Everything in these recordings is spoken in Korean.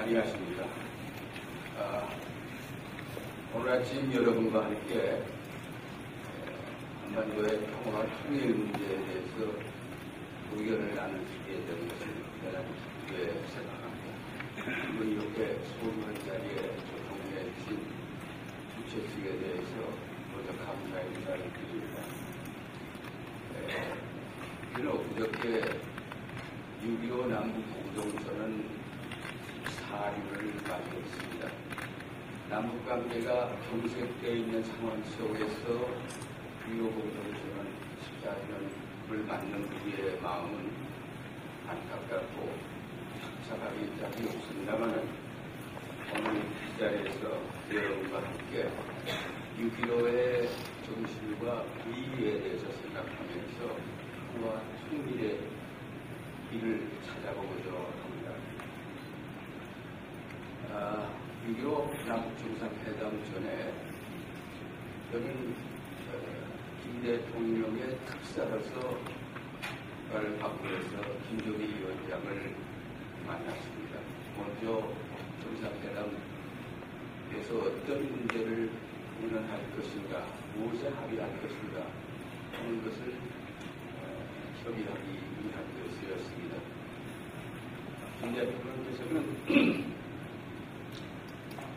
안녕하십니까. 오늘 아침 여러분과 함께 한반도의 평화와 통일 문제에 대해서 의견을 나누게 된 것을 대단히 기쁘게 생각합니다. 그리고 이렇게 소중한 자리에 조성해 주신 주최 측에 대해서 모두 감사의 인사를 드립니다. 그저께 6.25 남북 공동선언 사흘을 맞이했습니다. 남북관계가 경색되어 있는 상황 속에서 6.25 공동선언 14년을 맞는 우리의 마음은 안타깝고 착착하기 짝이 없습니다만 오늘 이 자리에서 여러분과 함께 6.15의 정신과 의의에 대해서 생각하면서 평화와 통일의 길을 찾아보고자 합니다. 6.25 남북정상회담 전에 저는 김 대통령의 특사로서 를 받고 해서 김정일 위원장을 만났습니다. 먼저 정상회담에서 어떤 문제를 논의할 것인가, 무엇에 합의할 것인가 하는 것을 협의하기 위한 것이었습니다. 김 대통령께서는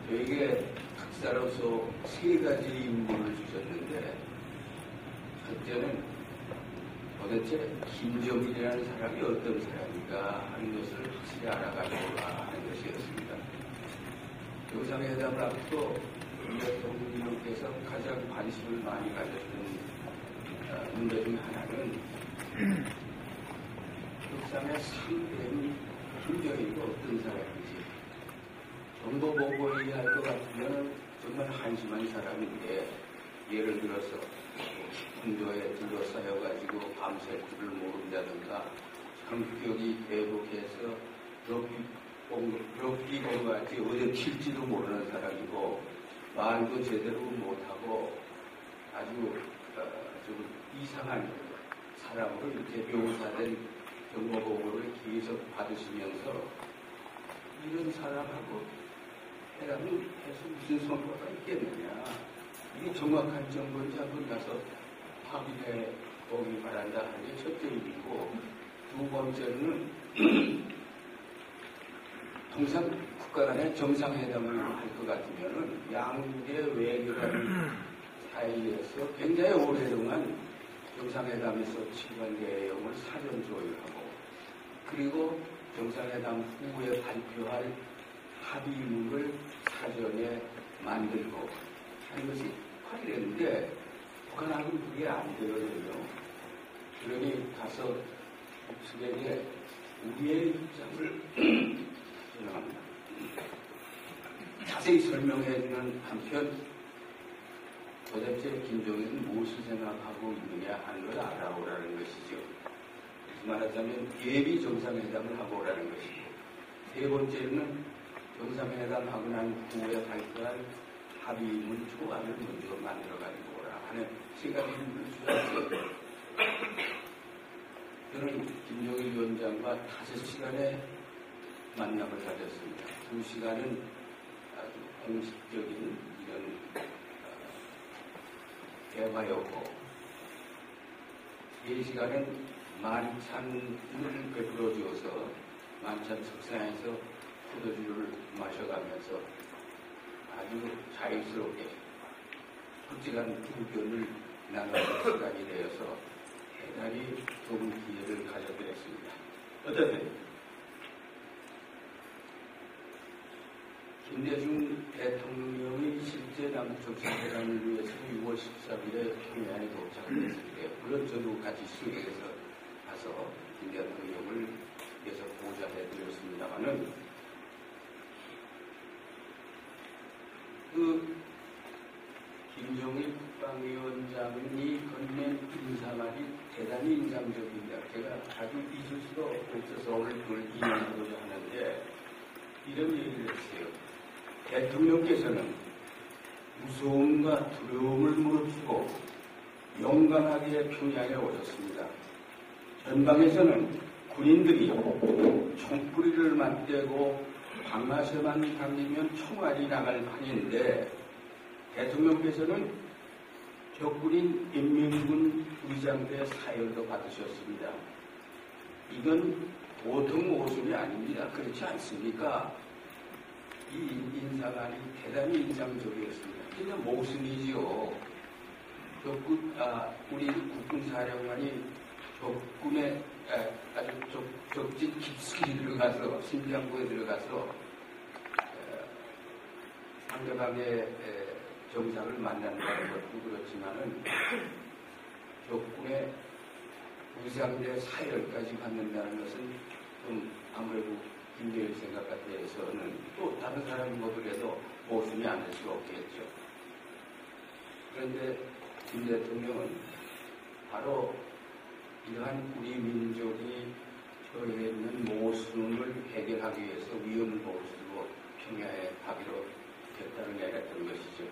저에게 특사로서 세 가지 임무를 주셨는데, 첫째는 도대체 김정일이라는 사람이 어떤 사람인가 하는 것을 확실히 알아가려고 하는 것이었습니다. 정상회담을 앞두고 대통령께서 가장 관심을 많이 가졌던 문제 중 하나는 북상의 상대는 김정일이 어떤 사람인지 정보 보고를 이해할 것 같으면 정말 한심한 사람인데, 예를 들어서 군도에 둘러싸여가지고 밤샐 줄을 모른다든가 성격이 대북해서 벽비공같이 어디 튈지도 모르는 사람이고 말도 제대로 못하고 아주 좀 이상한 사람으로 이렇게 묘사된 정보보고를 계속 받으시면서 이런 사람하고 회담을 해서 무슨 성과가 있겠느냐, 이게 정확한 정보인지 한번 가서 확인해 보기 바란다 하는 게 첫째 일이고, 두 번째는 통상 국가 간의 정상회담을 할 것 같으면은 양국의 외교라는 사이에서 굉장히 오래동안 정상회담에서 취한 내용을 사전 조율하고, 그리고 정상회담 후에 발표할 합의문을 사전에 만들고 하는 것이 화려했는데, 북한하고는 그게 안 되거든요. 그러니 가서 북측에게 우리의 입장을 설명합니다. 자세히 설명해주는 한편 도대체 김정일은 무엇을 생각하고 있느냐 하는 걸 알아보라는 것이죠. 말하자면 예비 정상회담을 하고 오라는 것이고, 세 번째는 정상회담하고 난 후에 발표할 합의문 초안을 먼저 만들어가지고 오라 하는 세 가지 힘을 주셨어요. 저는 김정일 위원장과 5시간의 만남을 가졌습니다. 2시간은 아주 공식적인 이런 대화였고, 3시간은 만찬을 베풀어 주어서 만찬 석상에서 포도주를 마셔가면서 아주 자유스럽게 솔직한 의견을 나누는 시간이 되어서 대단히 좋은 기회를 가져게 했습니다. 어떠세요? 김대중 대통령이 실제 남북정상회담을 위해서 6월 13일에 평양에 도착했을 때, 물론 저도 같이 수행해서 가서 김 대통령을 위해서 보좌해드렸습니다만은, 김정일 국방위원장이 건넨 인사말이 대단히 인상적입니다. 제가 아주 잊을 수가 없어서 오늘 그걸 인용하고자 하는데, 이런 얘기를 했어요. 대통령께서는 무서움과 두려움을 무릅쓰고 용감하게 평양에 오셨습니다. 전방에서는 군인들이 총구리를 맞대고 방마쇠만 당기면 총알이 나갈 판인데 대통령께서는 격군인 인민군 의장대 사열도 받으셨습니다. 이건 보통 모순이 아닙니다. 그렇지 않습니까? 이 인사관이 대단히 인상적이었습니다. 진짜 모순이지요. 우리 국군사령관이 적군의 아주 적진 깊숙이 들어가서 심장부에 들어가서 상대방의 정상을 만난다는 것도 그렇지만은 적군의 의상대 사열까지 받는다는 것은 좀 아무래도 김대일 생각 같아서는 또 다른 사람이 보더라도 모순이 않을 수가 없겠죠. 그런데 김 대통령은 바로 이러한 우리 민족이 처해 있는 모순을 해결하기 위해서 위험을 무릅쓰고 평야에 가기로 결단을 내렸던 것이죠.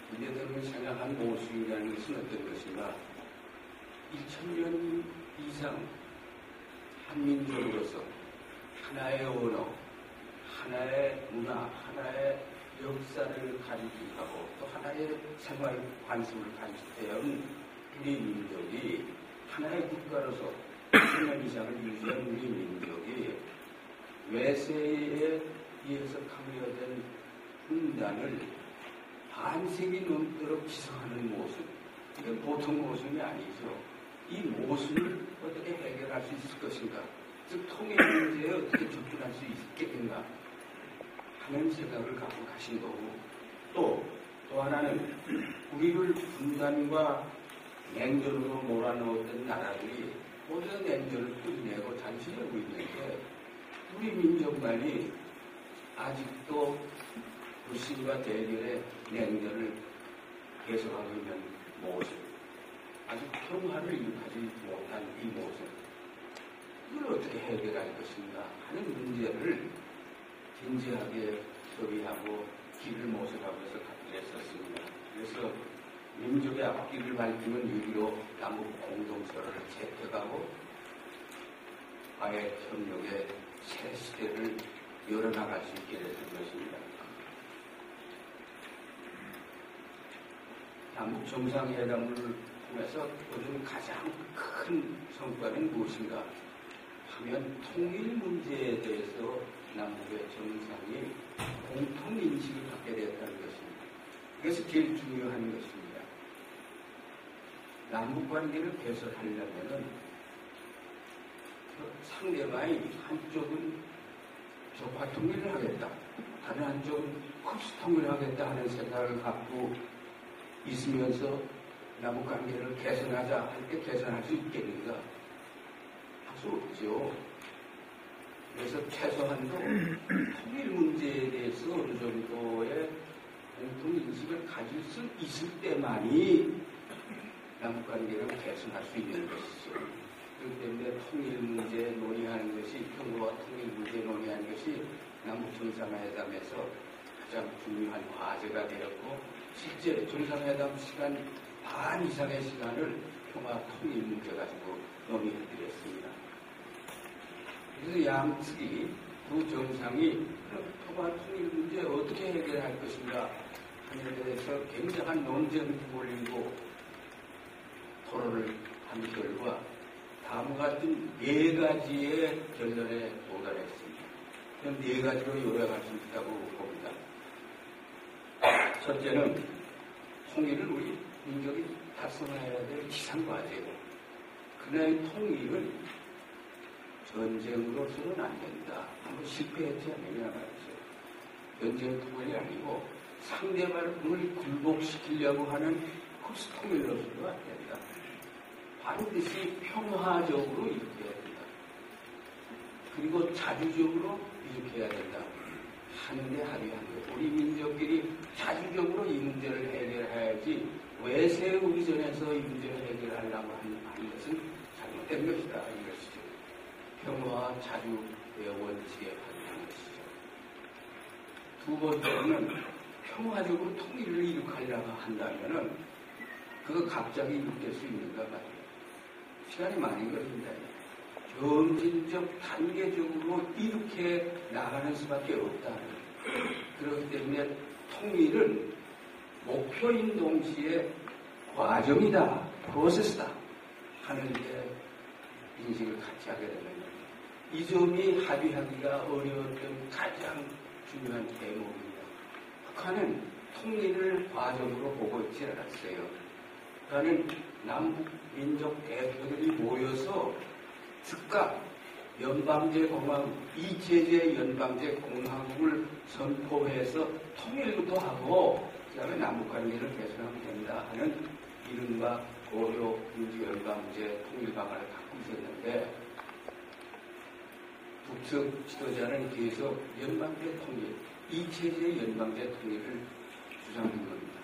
김 대통령이 생각한 모순이라는 것은 어떤 것인가? 2000년 이상 한민족으로서 하나의 언어, 하나의 문화, 하나의 역사를 간직하고 또 하나의 생활 관습을 간직해온 우리 민족이 하나의 국가로서 10년 이상을 유지한 우리 민족이 외세에 의해서 강요된 분단을 반세기 넘도록 지성하는 모습, 이건 보통 모순이 아니죠. 이 모순을 어떻게 해결할 수 있을 것인가, 즉 통일 문제에 어떻게 접근할 수 있겠는가 하는 생각을 갖고 가신 거고, 또 하나는 우리를 분단과 냉전으로 몰아넣었던 나라들이 모든 냉전을 끝내고 단신하고 있는데 우리 민족만이 아직도 불신과 대결의 냉전을 계속하고 있는 모습, 아직 평화를 이룩하지 못한 이 모습, 이걸 어떻게 해결할 것인가 하는 문제를 진지하게 협의하고 길을 모색하고 해서 했었습니다. 그래서 민족의 앞길을 밝히는 유리로 남북 공동체를 채택하고 아예 협력의 새 시대를 열어나갈 수 있게 됐던 것입니다. 남북 정상회담을 통해서 요즘 가장 큰 성과는 무엇인가 하면 통일 문제에 대해서 남북의 정상이 공통인식을 갖게 되었다는 것입니다. 그것이 제일 중요한 것입니다. 남북관계를 개선하려면 상대방이 한쪽은 적화 통일을 하겠다, 다른 한쪽은 흡수 통일을 하겠다 하는 생각을 갖고 있으면서 남북관계를 개선하자 할 때 개선할 수 있겠는가? 할 수 없죠. 그래서 최소한도 통일 문제에 대해서 어느 정도의 공통인식을 가질 수 있을 때만이 남북관계를 개선할 수 있는 것이죠. 그렇기 때문에 통일 문제 논의하는 것이, 평화와 통일 문제 논의하는 것이 남북 정상회담에서 가장 중요한 과제가 되었고, 실제 정상회담 시간 반 이상의 시간을 평화 통일 문제 가지고 논의해드렸습니다. 그래서 양측이 두 정상이 평화 통일 문제 어떻게 해결할 것인가 하는 데 대해서 굉장한 논쟁을 벌이고 토론을 한 결과 다음과 같은 4가지의 결론에 도달했습니다. 그럼 4가지로 요약할 수 있다고 봅니다. 첫째는 통일을 우리 민족이 달성해야 될 지상과제고, 그날의 통일은 전쟁으로서는 안 된다. 한번 실패했지 않느냐 말이죠. 전쟁 통일이 아니고 상대방을 굴복시키려고 하는 흡수 통일로서도 안 된다. 반드시 평화적으로 일으켜야 된다. 그리고 자주적으로 일으켜야 된다. 하는데 합의한 것. 우리 민족끼리 자주적으로 이 문제를 해결해야지 외세 의존해서 이 문제를 해결하려고 하는 것은 잘못된 것이다. 이것이죠. 평화와 자주의 원칙에 반대하는 것이죠. 두 번째는 평화적으로 통일을 이룩하려고 한다면은 그거 갑자기 이룩될 수 있는가 말이에요. 시간이 많이 걸린다. 점진적 단계적으로 이렇게 나가는 수밖에 없다. 그렇기 때문에 통일은 목표인 동시에 과정이다, 프로세스다 하는 게 인식을 같이 하게 되는 겁니다. 이 점이 합의하기가 어려웠던 가장 중요한 대목입니다. 북한은 통일을 과정으로 보고 있지 않았어요. 북한은 남북 민족 대표들이 모여서 즉각 연방제 공화국, 이체제 연방제 공화국을 선포해서 통일부터 하고 그다음에 남북관계를 개선하면 된다 하는 이른바 고려 민주연방제 통일 방안을 갖고 있었는데 북측 지도자는 계속 연방제 통일, 이체제 연방제 통일을 주장한 겁니다.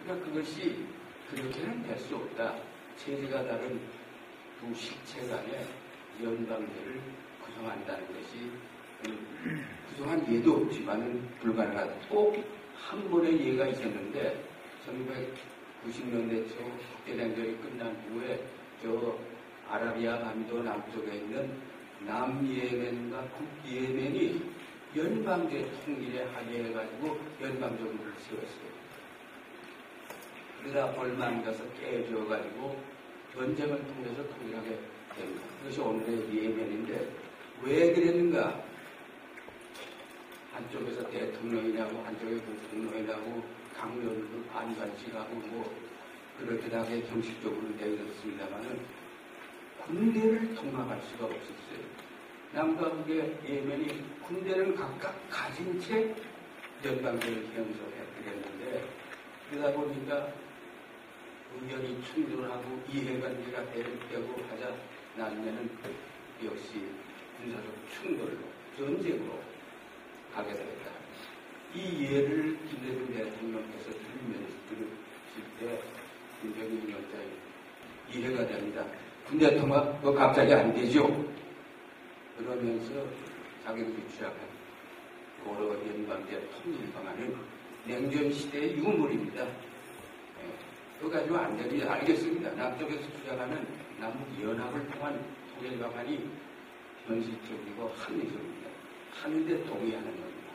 그러니까 그것이 그렇게는 될 수 없다. 체제가 다른 두 실체 간의 연방제를 구성한다는 것이 구성한 예도 없지만은 불가능하다. 꼭 한 번의 예가 있었는데 1990년대 초 국제냉전이 끝난 후에 저 아라비아 반도 남쪽에 있는 남예멘과 북예멘이 연방제 통일에 합의해가지고 연방정부를 세웠어요. 그러다 얼마 안 가서 깨져가지고 전쟁을 통해서 통일하게 됩니다. 그것이 오늘의 예멘인데 왜 그랬는가? 한쪽에서 대통령이라고 한쪽에 부통령이라고 강요를 반반씩하고 뭐 그렇게다게 형식적으로 되어졌습니다만은 군대를 통합할 수가 없었어요. 남과 북의 예멘이 군대를 각각 가진 채 연방제를 형성했는데 그러다 보니까 의견이 충돌하고 이해관계가 대립되고 하자 나중에는 역시 군사적 충돌로 전쟁으로 가게 되었다. 이 예를 김대중 대통령께서 들으실 때 김정일 위원장이 이해가 됩니다. 군대 통합 그거 갑자기 안 되죠. 그러면서 자기들이 주장한 고려 연방제 통일 방안은 냉전 시대의 유물입니다. 그거 가지고 안 됩니다. 알겠습니다. 남쪽에서 주장하는 남북 연합을 통한 통일 방안이 현실적이고 합리적입니다. 하는데 동의하는 겁니다.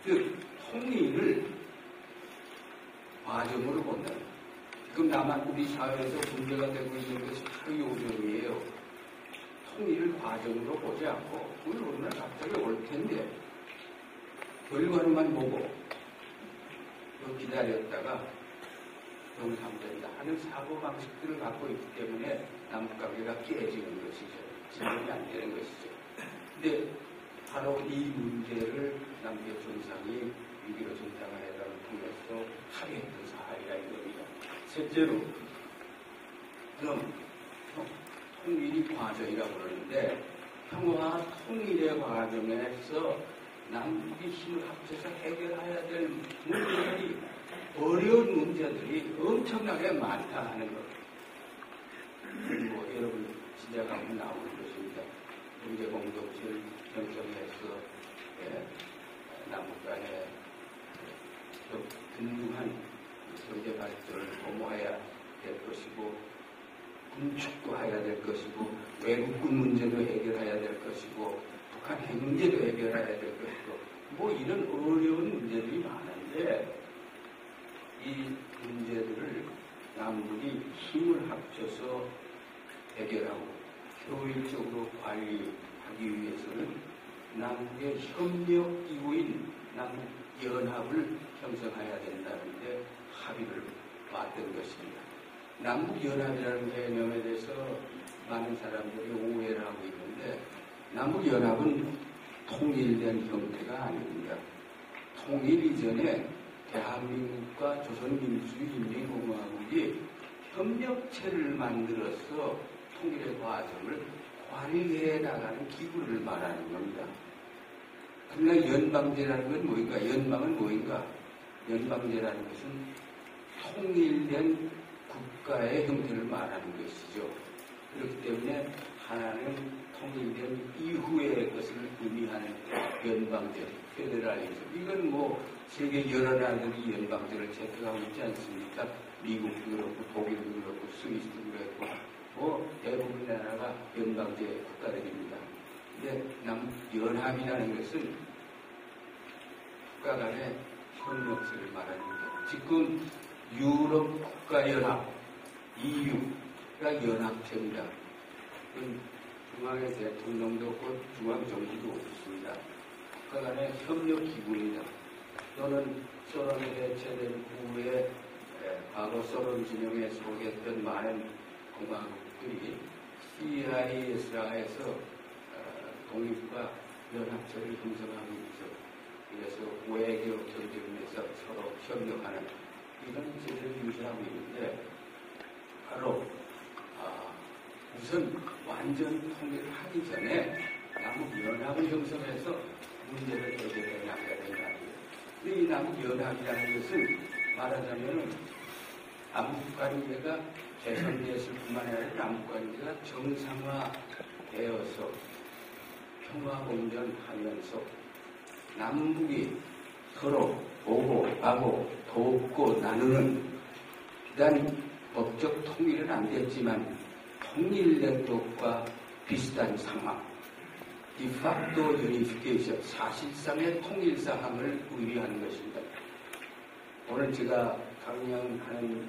즉 통일을 과정으로 본다. 지금 남한 우리 사회에서 문제가 되고 있는 것이 바로 요점이에요. 통일을 과정으로 보지 않고 그걸 오늘 갑자기 올 텐데 결과로만 보고 기다렸다가 정상적이다 하는 사고방식들을 갖고 있기 때문에 남북관계가 깨지는 것이죠. 진행이 안 되는 것이죠. 근데 바로 이 문제를 남북 정상이 6.15 정상회담을 통해서 합의했던 사안이라 이겁니다. 셋째로 그럼 통일이 과정이라고 그러는데 평화 통일의 과정에서 남북이 힘을 합쳐서 해결해야 될 문제들이 어려운 문제들이 엄청나게 많다 하는 것. 뭐 여러분 지자가 한번 나오는 것입니다. 경제 공동체를 형성해서 남북 간에 든든한 경제 발전을 도모해야 될 것이고 군축도 해야 될 것이고 외국군 문제도 해결해야 될 것이고 북한 핵 문제도 해결해야 될 것이고 뭐 이런 어려운 문제들이 많은데 이 문제들을 남북이 힘을 합쳐서 해결하고 효율적으로 관리하기 위해서는 남북의 협력기구인 남북연합을 형성해야 된다는데 합의를 왔던 것입니다. 남북연합이라는 개념에 대해서 많은 사람들이 오해를 하고 있는데 남북연합은 통일된 형태가 아닙니다. 통일 이전에 대한민국과 조선민주주의인민공화국이 협력체를 만들어서 통일의 과정을 관리해 나가는 기구를 말하는 겁니다. 그러나 연방제라는 건 뭐인가? 연방은 뭐인가? 연방제라는 것은 통일된 국가의 형태를 말하는 것이죠. 그렇기 때문에 하나는 통일된 이후의 것을 의미하는 연방제, 페데럴리즘. 이건 뭐 세계 여러 나라들이 연방제를 채택하고 있지 않습니까? 미국도 그렇고 독일도 그렇고 스위스도 그렇고 뭐 대부분의 나라가 연방제 국가들입니다. 이게 연합이라는 것은 국가 간의 협력체를 말하는 거죠. 지금 유럽 국가연합, EU가 연합체입니다. 중앙의 대통령도 없고 중앙정부도 없습니다. 국가 간의 협력기구입니다. 또는 소련에 해체된 후에 과거 소련 진영에 속했던 많은 공화국들이 CIS라에서 독립과 연합체를 형성하고 있죠. 그래서 외교 경쟁에서 서로 협력하는 이런 제도를 유지하고 있는데 바로 우선 완전 통일을 하기 전에 남북연합을 형성해서 문제를 해결해 나가야 된다. 근데 이 남북연합이라는 것은 말하자면 남북관계가 개선됐을 뿐만 아니라 남북관계가 정상화되어서 평화공존하면서 남북이 서로 보호하고 돕고 나누는 비단 법적 통일은 안 됐지만 통일된 것과 비슷한 상황, 디facto unification, 사실상의 통일상황을 의미하는 것입니다. 오늘 제가 강연하는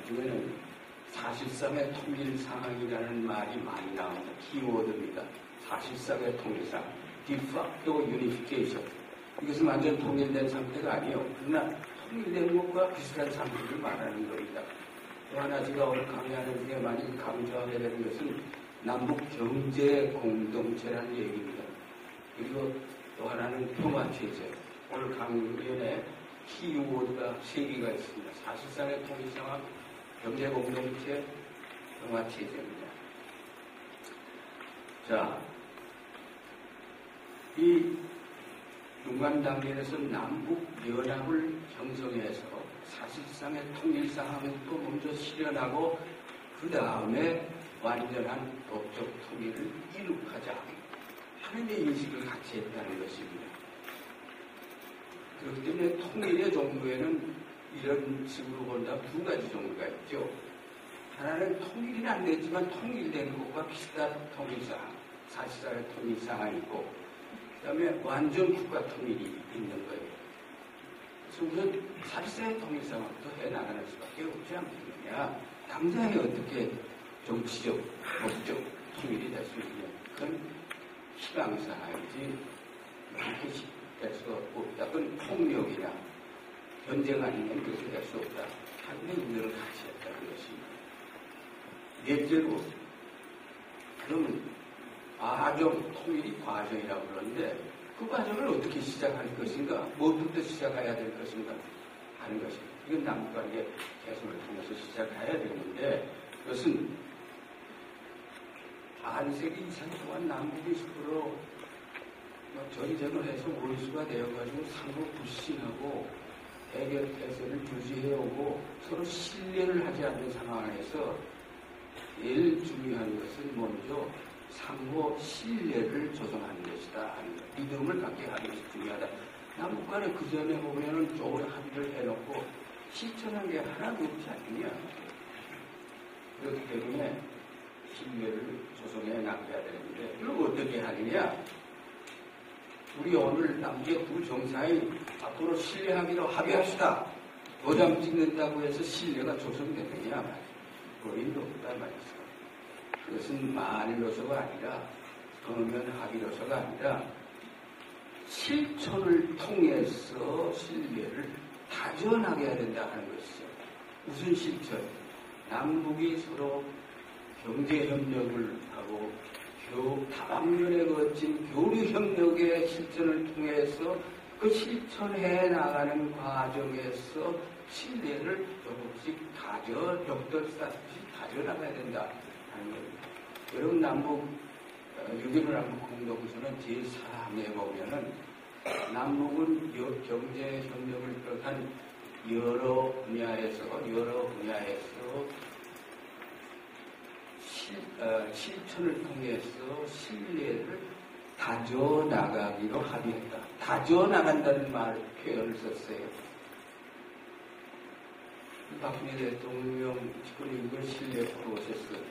중에는 사실상의 통일상황이라는 말이 많이 나옵니다. 키워드입니다. 사실상의 통일상, 디facto unification. 이것은 완전 통일된 상태가 아니에요. 그러나 통일된 것과 비슷한 상태를 말하는 겁니다. 또 하나 제가 오늘 강의하는 중에 많이 강조하게 되는 것은 남북 경제 공동체라는 얘기입니다. 그리고 또 하나는 평화체제. 오늘 강연에 키워드가 3개가 있습니다. 사실상의 통일상황, 경제 공동체, 평화체제입니다. 자, 이 중간 단계에서 남북 연합을 형성해서 사실상의 통일상황을 또 먼저 실현하고 그 다음에 완전한 법적 통일을 이룩하자 하는 인식을 같이 했다는 것입니다. 그렇기 때문에 통일의 종류에는 이런 식으로 본다면 2가지 종류가 있죠. 하나는 통일이 안 됐지만 통일된 것과 비슷한 통일상황, 사실상의 통일상황이 있고 그 다음에 완전 국가 통일이 있는 거예요. 그래서 우선 사실상의 통일상황부터 해나가는 수밖에 없지 않겠느냐. 당장에 어떻게 정치적, 법적 통일이 될 수 있냐. 그건 희망사항이지 그렇게 될 수가 없다. 그건 폭력이나 전쟁 아니면 그렇게 될 수 없다. 하는 의견을 같이 했다는 것입니다. 넷째로 그러면 과정, 통일이 과정이라고 그러는데 그 과정을 어떻게 시작할 것인가, 무엇부터 시작해야 될 것인가 하는 것입니다. 이건 남북관계 개선을 통해서 시작해야 되는데 그것은 반세기 이상 동안 남북이 서로 전쟁을 해서 원수가 되어가지고 상호 불신하고 대결 태세를 유지해오고 서로 신뢰를 하지 않는 상황에서 제일 중요한 것은 먼저 상호 신뢰를 조성하는 것이다. 믿음을 갖게 하는 것이 중요하다. 남북 간에 그 전에 보면은 좋은 합의를 해놓고 실천한 게 하나도 없지 않느냐. 그렇기 때문에 신뢰를 조성해 나가야 되는데 이걸 어떻게 하느냐. 우리 오늘 남북의 두 정상이 앞으로 신뢰하기로 합의합시다. 도장 찍는다고 해서 신뢰가 조성되느냐 말이야. 거의도 없단 말이죠. 그것은 말로서가 아니라 서면 합의로서가 아니라 실천을 통해서 신뢰를 다져나가야 된다 하는 것이죠. 무슨 실천? 남북이 서로 경제협력을 하고 다방면에 거친 교류협력의 실천을 통해서 그 실천해 나가는 과정에서 신뢰를 조금씩 벽돌 쌓듯이 다져나가야 된다 하는 겁니다. 여러분 남북 6.15 남북 공동선언 제4항에 보면은 남북은 경제협력을 비롯한 여러 분야에서 실천을 통해서 신뢰를 다져나가기로 합의했다. 다져나간다는 표현을 썼어요. 박근혜 대통령 지금 이걸 신뢰 프로세스를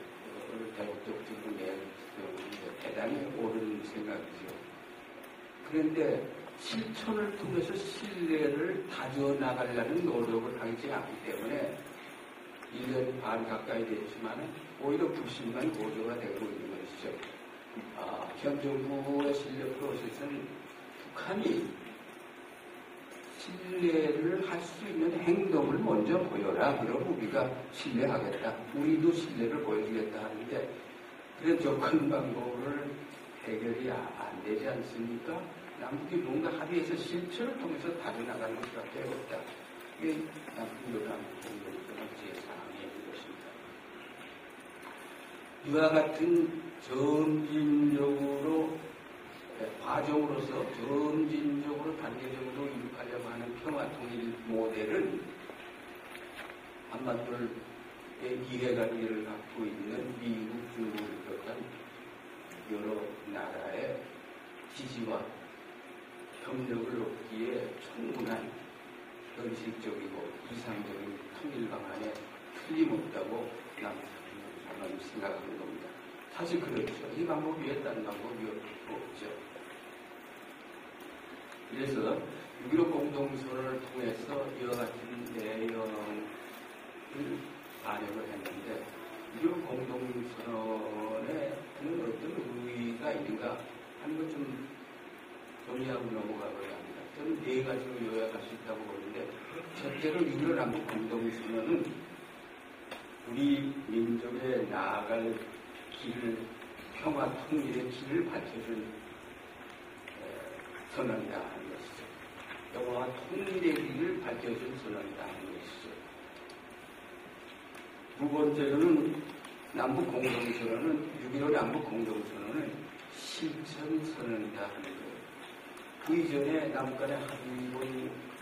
대국적으로 내었는데 대단히 옳은 생각이죠. 그런데 실천을 통해서 신뢰를 다져나가려는 노력을 하지 않기 때문에 1년 반 가까이 됐지만 오히려 불신만 고조가 되고 있는 것이죠. 현 정부의 신뢰 프로세스는 북한이 신뢰를 할 수 있는 행동을 먼저 보여라. 그럼 우리가 신뢰하겠다. 우리도 신뢰를 보여주겠다 하는데 그런 접근 방법을 해결이 안 되지 않습니까? 남북이 뭔가 합의해서 실천을 통해서 다져나가는 것밖에 없다. 이게 남북 공동선언 제4항의 것입니다. 이와 같은 점진적으로 과정으로서 점진적으로 단계적으로 이룩하려고 하는 평화통일 모델은 한반도의 이해관계를 갖고 있는 미국, 중국을 비롯한 여러 나라의 지지와 협력을 얻기에 충분한 현실적이고 이상적인 통일 방안에 틀림없다고 저는 생각하는 겁니다. 사실 그렇죠. 이 방법 위에 다른 방법이 없죠. 그래서 6.15 공동선언을 통해서 이와 같은 내용을 반영을 했는데 6.15 공동선언에는 어떤 의의가 있는가 하는 것 좀 정리하고 넘어가고야 합니다. 저는 4가지로 요약할 수 있다고 보는데 첫째로 6.15 남북 공동선언은 우리 민족의 나아갈 길을 평화 통일의 길을 밝혀준 선언이다 하는 것이죠. 평화와 통일의 길을 밝혀준 선언이다 하는 것이죠. 두 번째로는 남북 공동선언은 6.15 남북 공동선언은 실천 선언이다 하는 거예요. 그 이전에 남북 간의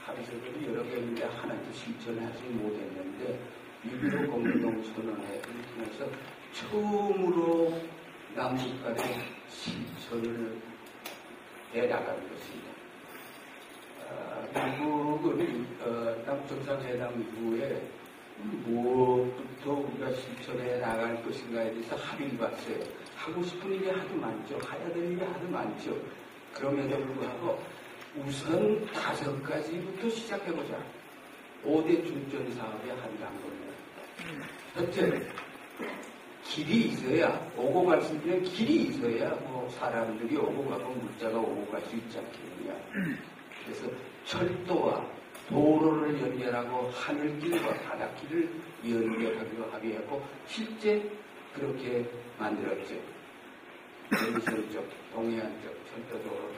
합의서들이 여러 개 있는데 하나도 실천하지 못했는데 6.15 공동선언을 통해서 처음으로 남북 간의 실천을 해나가는 것입니다. 미국은 남북정상회담 이후에 무엇부터 우리가 실천해 나갈 것인가에 대해서 합의를 봤어요. 하고 싶은 일이 하도 많죠. 해야 될 일이 하도 많죠. 그럼에도 불구하고 우선 5가지부터 시작해보자. 5대 중점 사업에 합의한 겁니다. 첫째, 길이 있어야, 오고 갈 수 있는 길이 있어야 뭐 사람들이 오고 가고 물자가 오고 갈 수 있지 않겠느냐. 그래서 철도와 도로를 연결하고 하늘길과 바닷길을 연결하기로 합의하고 실제 그렇게 만들었죠. 연선 쪽, 동해안 쪽 철도도로를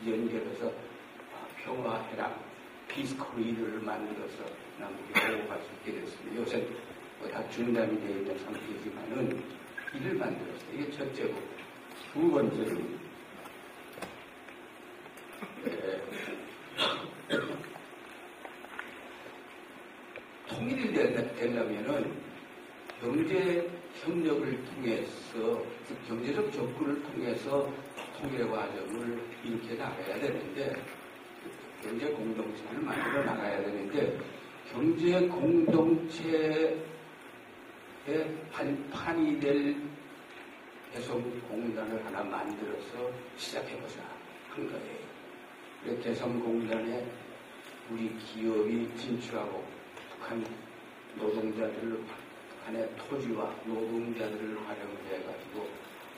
연결해서 평화해랑 피스 코리도를 만들어서 남북이 오고 갈 수 있게 됐습니다. 요새 다 중단이 되어 있는 상태이지만은 길을 만들었어요. 이게 첫째고. 두 번째는 통일이 되려면은 경제 협력을 통해서, 즉 경제적 접근을 통해서 통일의 과정을 이렇게 나가야 되는데, 경제 공동체를 만들어 나가야 되는데, 경제 공동체의 발판이 될 개성공단을 하나 만들어서 시작해보자 한 거예요. 그래서 개성공단에 우리 기업이 진출하고 북한 노동자들을, 북한의 토지와 노동자들을 활용해가지고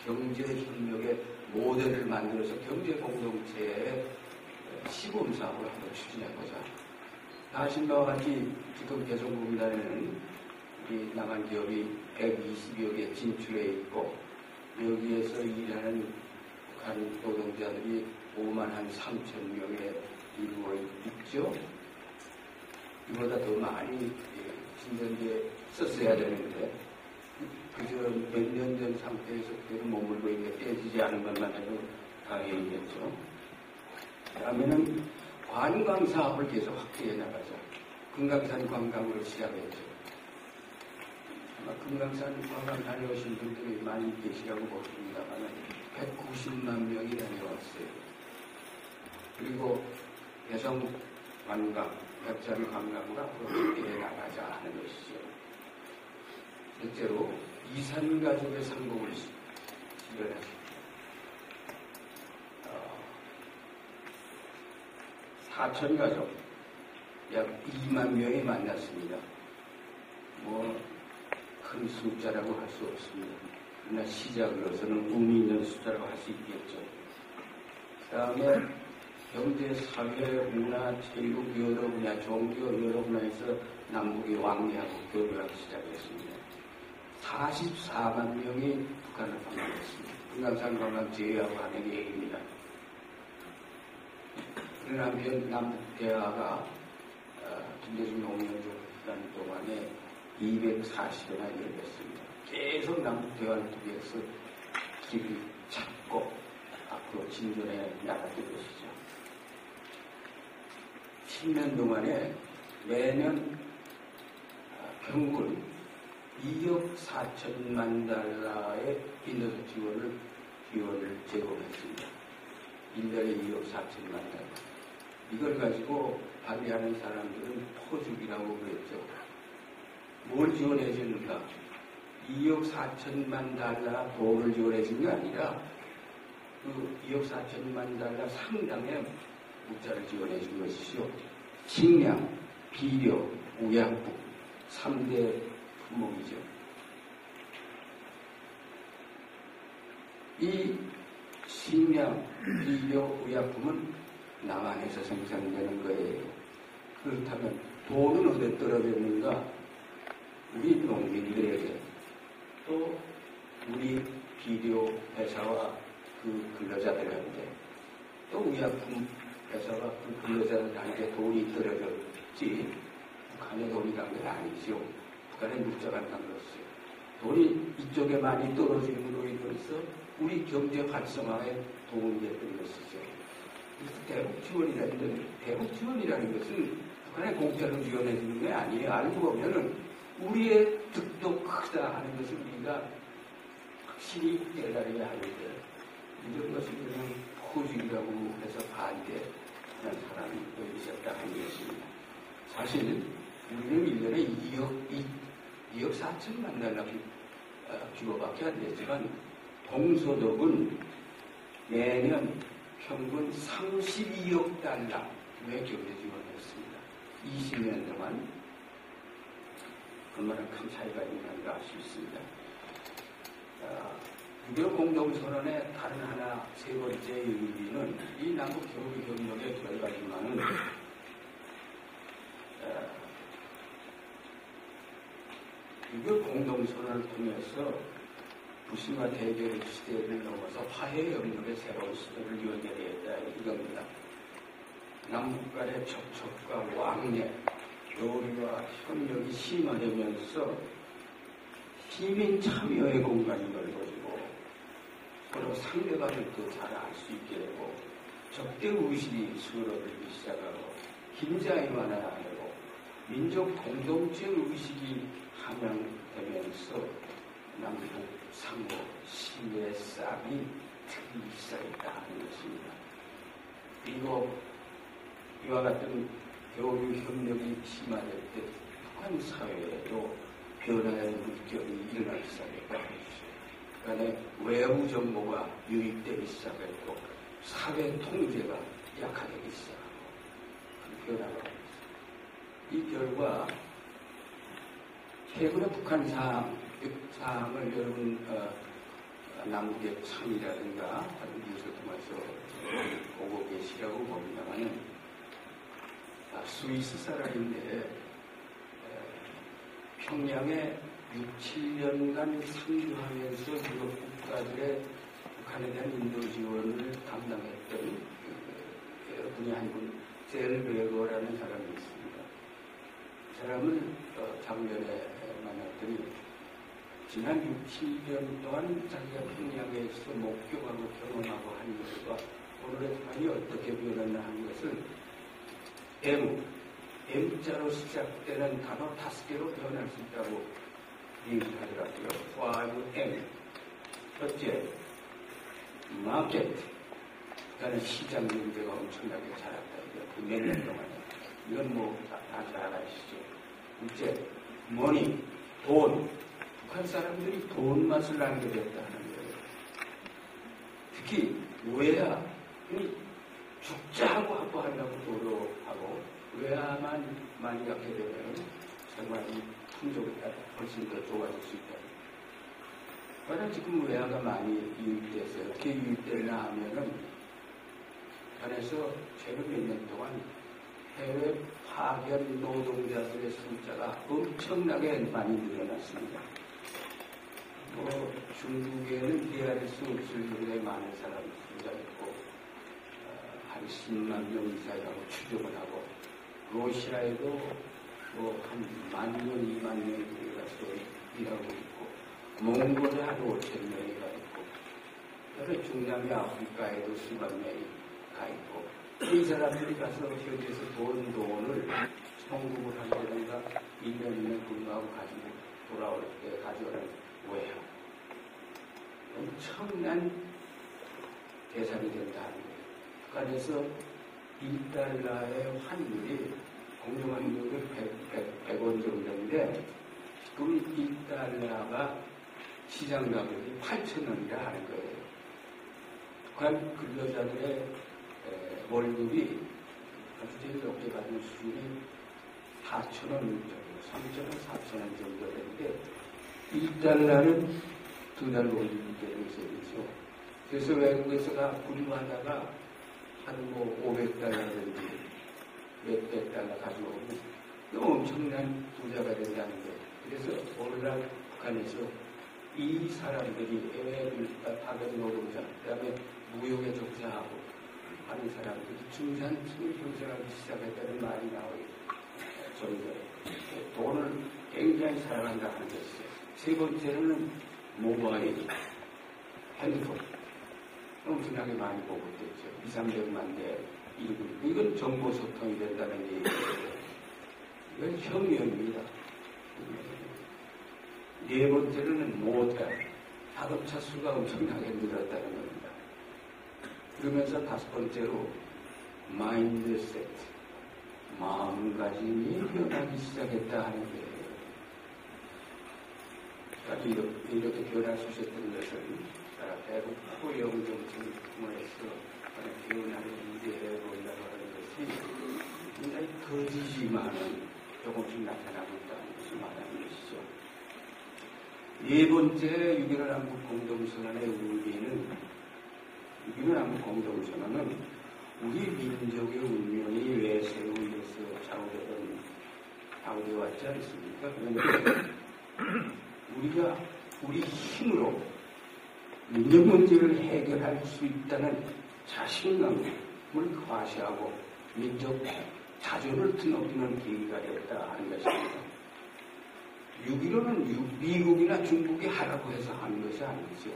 경제협력의 모델을 만들어서 경제공동체의 시범사업을 한번 추진해보자. 아신 바와 같이 지금 개성공단에는 우리 남한 기업이 120여 개 진출해 있고 여기에서 일하는 북한 노동자들이 5만 3천 명에 이루어 있죠. 이보다 더 많이 신전에 썼어야 되는데 그저 몇 년 전 상태에서 그대로 머물고 있는 게 떼지지 않은 것만 해도 다행이겠죠. 그다음에는 관광 사업을 계속 확대해 나가자. 금강산 관광으로 시작했죠. 아마 금강산 관광 다녀오신 분들이 많이 계시라고 보십니다만 190만 명이 다녀왔어요. 그리고 개성 관광, 백산 관광으로 앞으로 확대해 나가자 하는 것이죠. 실제로 이산가족의 상봉을 실현했습니다. 4천 가족, 약 2만 명이 만났습니다. 큰 숫자라고 할 수 없습니다. 그러나 시작으로서는 의미 있는 숫자라고 할 수 있겠죠. 그 다음에 경제, 사회, 문화, 체육, 여러 분야, 종교 여러 분야에서 남북이 왕래하고 교류하기 시작했습니다. 44만 명이 북한을 방문했습니다. 금강산 관광 제외하고 하는 얘기입니다. 그러나 한편 남북 대화가 김대중 노무현정 기간 동안에 240여나 열렸습니다. 계속 남북 대화를 통해서 길을 찾고 앞으로 진전해 나갔던 것이죠. 10년 동안에 매년 평균 2억 4천만 달러의 인도적 지원을 제공했습니다. 1년에 2억 4천만 달러. 이걸 가지고 반대하는 사람들은 포죽이라고 그랬죠. 뭘 지원해 주는가? 2억 4천만 달러 돈을 지원해 준 게 아니라 그 2억 4천만 달러 상당의 물자를 지원해 준 것이죠. 식량, 비료, 의약품 3대 품목이죠. 이 식량, 비료, 의약품은 남한에서 생산되는 거예요. 그렇다면 돈은 어디에 떨어졌는가? 우리 농민들에게, 또 우리 비료 회사와 그 근로자들한테, 또 의약품 회사와 그 근로자들한테 돈이 떨어졌지 북한에 돈이 간 건 아니죠. 북한에 물자가 간 것이죠. 돈이 이쪽에 많이 떨어짐으로 인해서 우리 경제 활성화에 도움이 됐던 것이죠. 대북 지원이라는 것은 북한에 공짜로 지원해 주는 게 아니에요. 알고 보면은 우리의 득도 크다 하는 것을 우리가 확실히 깨달아야 하는데, 이런 것을 그냥 포직이라고 해서 반대하는 사람이 있었다 하는 것입니다. 사실 우리는 1년에 2억 4천만 달러 규모밖에 안 되지만 동서독은 매년 평균 32억 달러의 경제 지원을 했습니다. 20년 동안. 얼마나 큰 차이가 있는가 알 수 있습니다. 6.25 공동선언의 다른 하나 세 번째 의미는 이 남북 교류 협력의 결과지만은 6.25 공동선언을 통해서 부심과 대결의 시대를 넘어서 화해 협력의 새로운 시대를 연결했다 이겁니다. 남북 간의 접촉과 왕래, 교류와 협력이 심화되면서 시민 참여의 공간이 넓어지고 서로 상대방을 더 잘 알 수 있게 되고 적대의식이 수그러들기 시작하고 긴장이 완화되고 민족 공동체 의식이 함양되면서 남북 상호 신뢰 싸움이 트기 시작했다 하는 것입니다. 그리고 이와 같은 교류 협력이 심화될 때 북한 사회에도 변화의 물결이 일어나기 시작했다 하는 것이죠. 그간에 외부 정보가 유입되기 시작했고 사회 통제가 약화되기 시작하고 그 변화가 있습니다. 이 결과 최근의 북한 사항을 여러분 남북의 창이라든가 다른 뉴스를 통해서 보고 계시라고 봅니다만은 스위스 사람인데 평양에 6-7년간 상주하면서 유럽 국가들의 북한에 대한 인도 지원을 담당했던 분이 한 분, 셀베거라는 사람이 있습니다. 그 사람을 작년에 만났더니 지난 6-7년 동안 자기가 평양에서 목격하고 경험하고 한 것과 오늘의 북한이 어떻게 변했나 하는 것을 M자로 시작되는 단어 5개로 표현할 수 있다고 얘기하더라고요. 5M. 첫째, 마켓. 그러니까 시장 경제가 엄청나게 자랐다. 그 몇 년 동안에. 이건 다 잘 아시죠. 둘째, 머니. 돈. 북한 사람들이 돈 맛을 알게 됐다 하는 거예요. 특히 외야이 죽자 하고 확보하려고 노력하고 외야만 많이 갖게 되면 생활이 풍족에 따라 훨씬 더 좋아질 수 있다. 그러나 지금 외야가 많이 유입됐어요. 어떻게 유입됐나 하면은 현에서 최근 몇 년 동안 해외 파견 노동자들의 숫자가 엄청나게 많이 늘어났습니다. 중국에는 헤아릴 수 없을 정도의 많은 사람이 숫자가 있고 한 10만 명 이상이라고 추정을 하고 러시아에도 한 1만 명, 2만 명이 가서 일하고 있고 몽골에 한 5천 명이 가 있고 그래서 중남미 아프리카에도 수만 명이 가 있고 이 사람들이 가서 현지에서 돈을 송금을 한다든가 1년 2년 근무하고 가지고 돌아올 때 가져오는 외야 엄청난 대상이 된다는 거예요. 북한에서 1달러의 환율이 공정한 환율이 100원 정도인데 지금 1달러가 시장 가격이 8,000원이라 하는 거예요. 북한 근로자들의 월급이 아주 제일 높게 받는 수준이 4,000원 정도, 3,000원, 4,000원 정도 되는데 1달러는 2달러 올리기 때문에 있죠. 그래서 외국에서가 근무하다가 한 500달러든지 몇백 달러 가져오면 엄청난 부자가 된다는 거예요. 그래서 오늘날 북한에서 이 사람들이 해외 파견 노동자, 그 다음에 무역에 종사하고 하는 사람들이 중산층을 형성하기 시작했다는 말이 나올 정도에 돈을 굉장히 사랑한다 하는 것이죠. 세 번째는 모바일, 핸드폰. 엄청나게 많이 보급됐죠. 200~300만 대 이루고 이건 정보 소통이 된다는 얘기예요. 이건 혁명입니다. 네 번째는 모텔, 자동차 수가 엄청나게 늘었다는 겁니다. 그러면서 다섯 번째로 마인드셋, 마음가짐이 변하기 시작했다 하는 거예요. 이렇게 변할 수 있었던 것은 배고프고 영정증을 통해서 변화를 이제해 본다고 하는 것이 굉장히 거짓이만은 조금씩 나타나고 있다는 것을 말하는 것이죠. 네 번째 6.15 남북 공동선언의 의미는 6.15 남북 공동선언은 우리 민족의 운명이 외세에 의해서 좌우되어 왔지 않습니까? 그런데 우리가 우리 힘으로 민족 문제를 해결할 수 있다는 자신감을 과시하고 민족 자존을 드높이는 계기가 되었다 하는 것입니다. 6.15는 미국이나 중국이 하라고 해서 하는 것이 아니죠.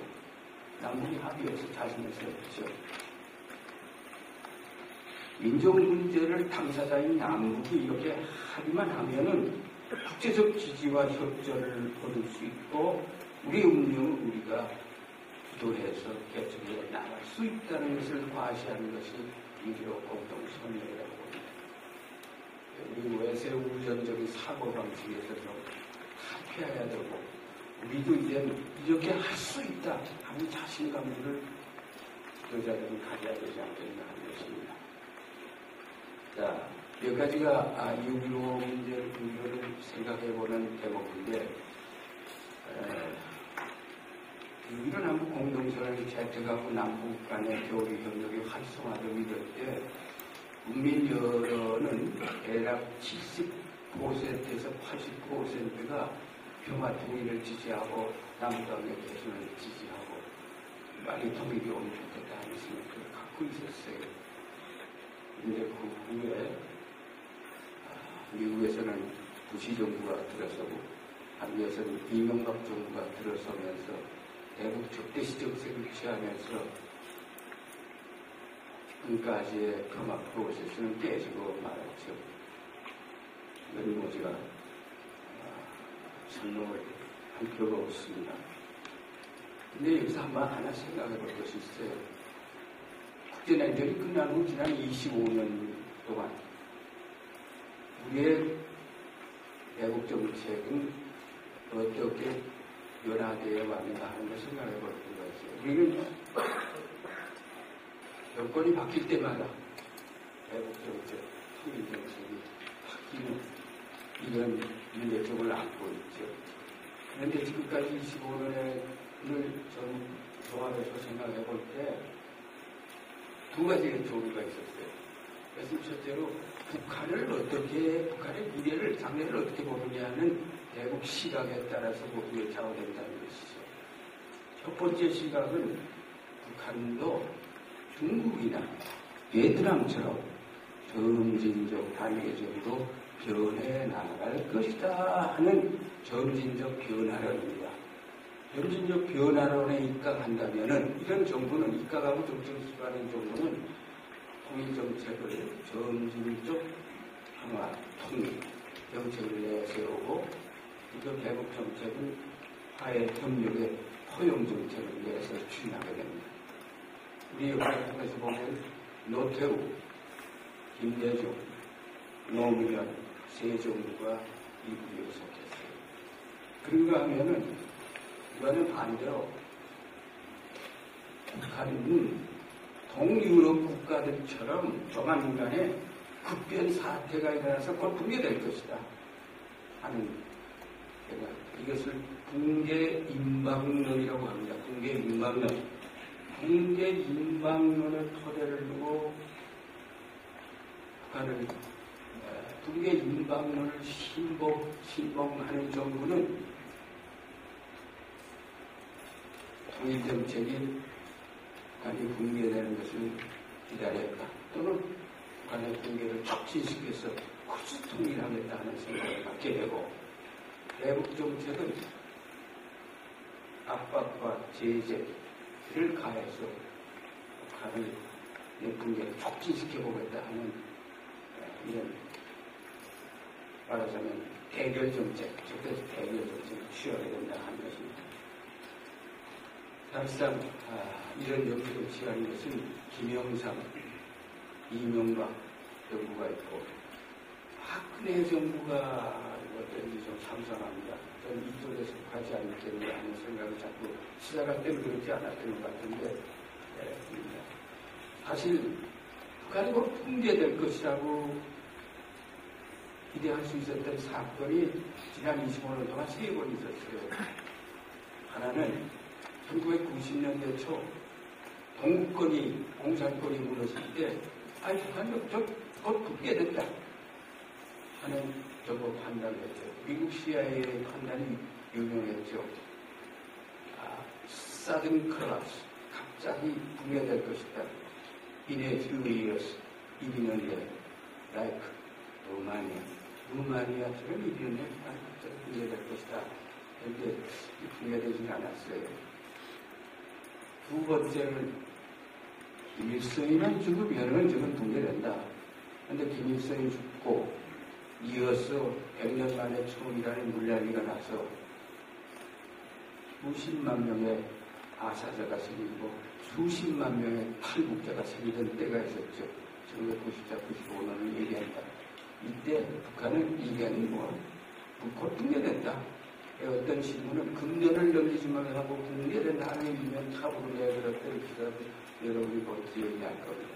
남북이 합의해서 자신에서 했죠. 민족 문제를 당사자인 남북이 이렇게 하기만 하면은 국제적 지지와 협조를 얻을 수 있고 우리 운명을 우리가 주도해서 개척해 나갈 수 있다는 것을 과시하는 것이 6.15 공동선언이라고 봅니다. 우리 외세 우전적인 사고방식에서 좀 탈피해야 되고 우리도 이제 이렇게 할 수 있다 하는 자신감을 여자들은 가져야 되지 않겠나 하는 것입니다. 자, 몇 가지가 6.15 문제를 생각해보는 대목인데 6.15 남북 공동선언이 채택하고 남북 간의 교류 협력이 활성화되고 이럴 때 국민 여론은 대략 70%에서 80%가 평화 통일을 지지하고 남북 관계 개선을 지지하고 빨리 통일이 오면 좋겠다 하는 생각을 갖고 있었어요. 그런데 그 후에 미국에서는 부시 정부가 들어서고 한국에서는 이명박 정부가 들어서면서 대북 적대시 정책을 취하면서 끝까지의 평화 프로세스는 깨지고 말았죠. 연모지가 설명을 할 필요가 없습니다. 근데 여기서 한번 하나 생각해 볼 것이 있어요. 국제냉전이 끝난 후 지난 25년 동안 우리의 대북 정책은 어떻게 변화되어 왔는가 하는 걸 생각해 볼 필요가 있어요. 우리는 정권이 바뀔 때마다 대북정책, 통일정책이 바뀌는 이런 문제점을 안고 있죠. 그런데 지금까지 25년을 좀 종합해서 생각해 볼 때 두 가지의 조류가 있었어요. 그래서 첫째로 북한의 미래를, 장래를 어떻게 보느냐는 대북 시각에 따라서 보기에 좌우된다는 것이죠. 첫 번째 시각은 북한도 중국이나 베트남처럼 점진적 단계적으로 변해 나갈 것이다 하는 점진적 변화론입니다. 점진적 변화론에 입각한다면은 이런 정부는 입각하고 정책수반인 정부는 통일정책을 점진적 평화, 통일 정책을 내세우고 그 대북정책은 화해 협력의 포용정책을 위해서 추진하게 됩니다. 우리 역사를 통해서 보면 노태우, 김대중, 노무현, 세종과 이국에 속했어요. 그런가 하면은 이거는 반대로 북한은 동유럽 국가들처럼 조만간에 급변 사태가 일어나서 곧 붕괴될 것이다 하는 생각. 이것을 붕괴임박론이라고 합니다. 붕괴임박론. 붕괴임박론을 토대를 두고 북한을 붕괴임박론을 신봉하는 정부는 통일정책이 북한이 붕괴되는 것을 기다렸다. 또는 북한의 붕괴를 촉진시켜서 굳이 통일하겠다 하는 생각을 갖게 되고, 대북정책은 압박과 제재를 가해서 북한의 붕괴를 촉진시켜보겠다 하는 이런 말하자면 대결정책, 적대적 대결정책을 취하게 된다 하는 것입니다. 사실상 이런 정책을 취하는 것은 김영삼, 이명박 정부가 있고 박근혜 정부가 어떤지 좀 상상합니다. 저는 이쪽에 속하지 않겠는가 하는 생각을 자꾸 시작할 때는 그렇지 않았던 것 같은데 사실 북한이 곧 붕괴될 것이라고 기대할 수 있었던 사건이 지난 25년 동안 3번 있었어요. 하나는 1990년대 초 동구권이 공산권이 무너질 때 북한이 곧 붕괴됐다 하는 정보 판단을 했죠. 미국 CIA의 판단이 유명했죠. sudden collapse, 갑자기 붕괴될 것이다. In a few years, 1년 내에 like 루마니아처럼 1년 내에 갑자기 붕괴될 것이다. 그런데 붕괴되지는 않았어요. 두 번째는 김일성이만 죽으면은 저건 붕괴된다. 그런데 김일성이 죽고 이어서 100년 만에 처음이라는 물난리가 나서 수십만 명의 아사자가 생기고 수십만 명의 탈북자가 생기던 때가 있었죠. 1994, 95년을 얘기한다. 이때 북한은 이견이 곧 붕괴된다. 어떤 신문은 금년을 넘기지 못하고 붕괴된다 하는 일면 탑으로 내걸었던 기사들 여러분이 곧 기억이 날 겁니다.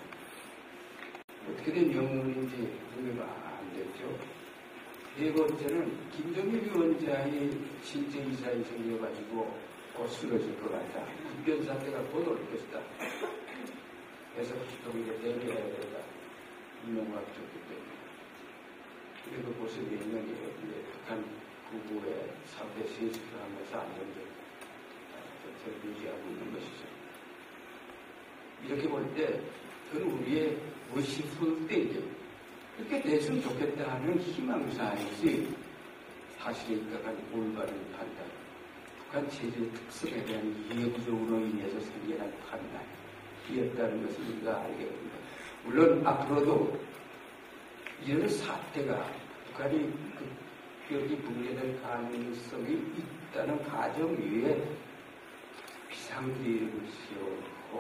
어떻게 된 영문인지 정리가 안 됐죠. 네 번째는 김정일 위원장이 실제 이사에 생겨가지고 곧 쓰러질 것 같다. 급변 사태가 곧 올 것이다. 그래서 수동에 대비해야 된다. 이명박 정부 때문에. 그리고 벌써 몇 년이에요. 북한 구구의 3대 세습을 하면서 안정적 정책을 유지하고 있는 것이죠. 이렇게 볼 때 그건 우리의 wishful thinking, 그렇게 됐으면 좋겠다 하는 희망사항이지 사실에 입각한 올바른 판단, 북한 체제의 특성에 대한 이해부족으로 인해서 생겨난 판단이었다는 것을 우리가 알게 됩니다. 물론 앞으로도 이런 사태가 북한이 여기 붕괴될 가능성이 있다는 가정 위에 비상계획을 세우고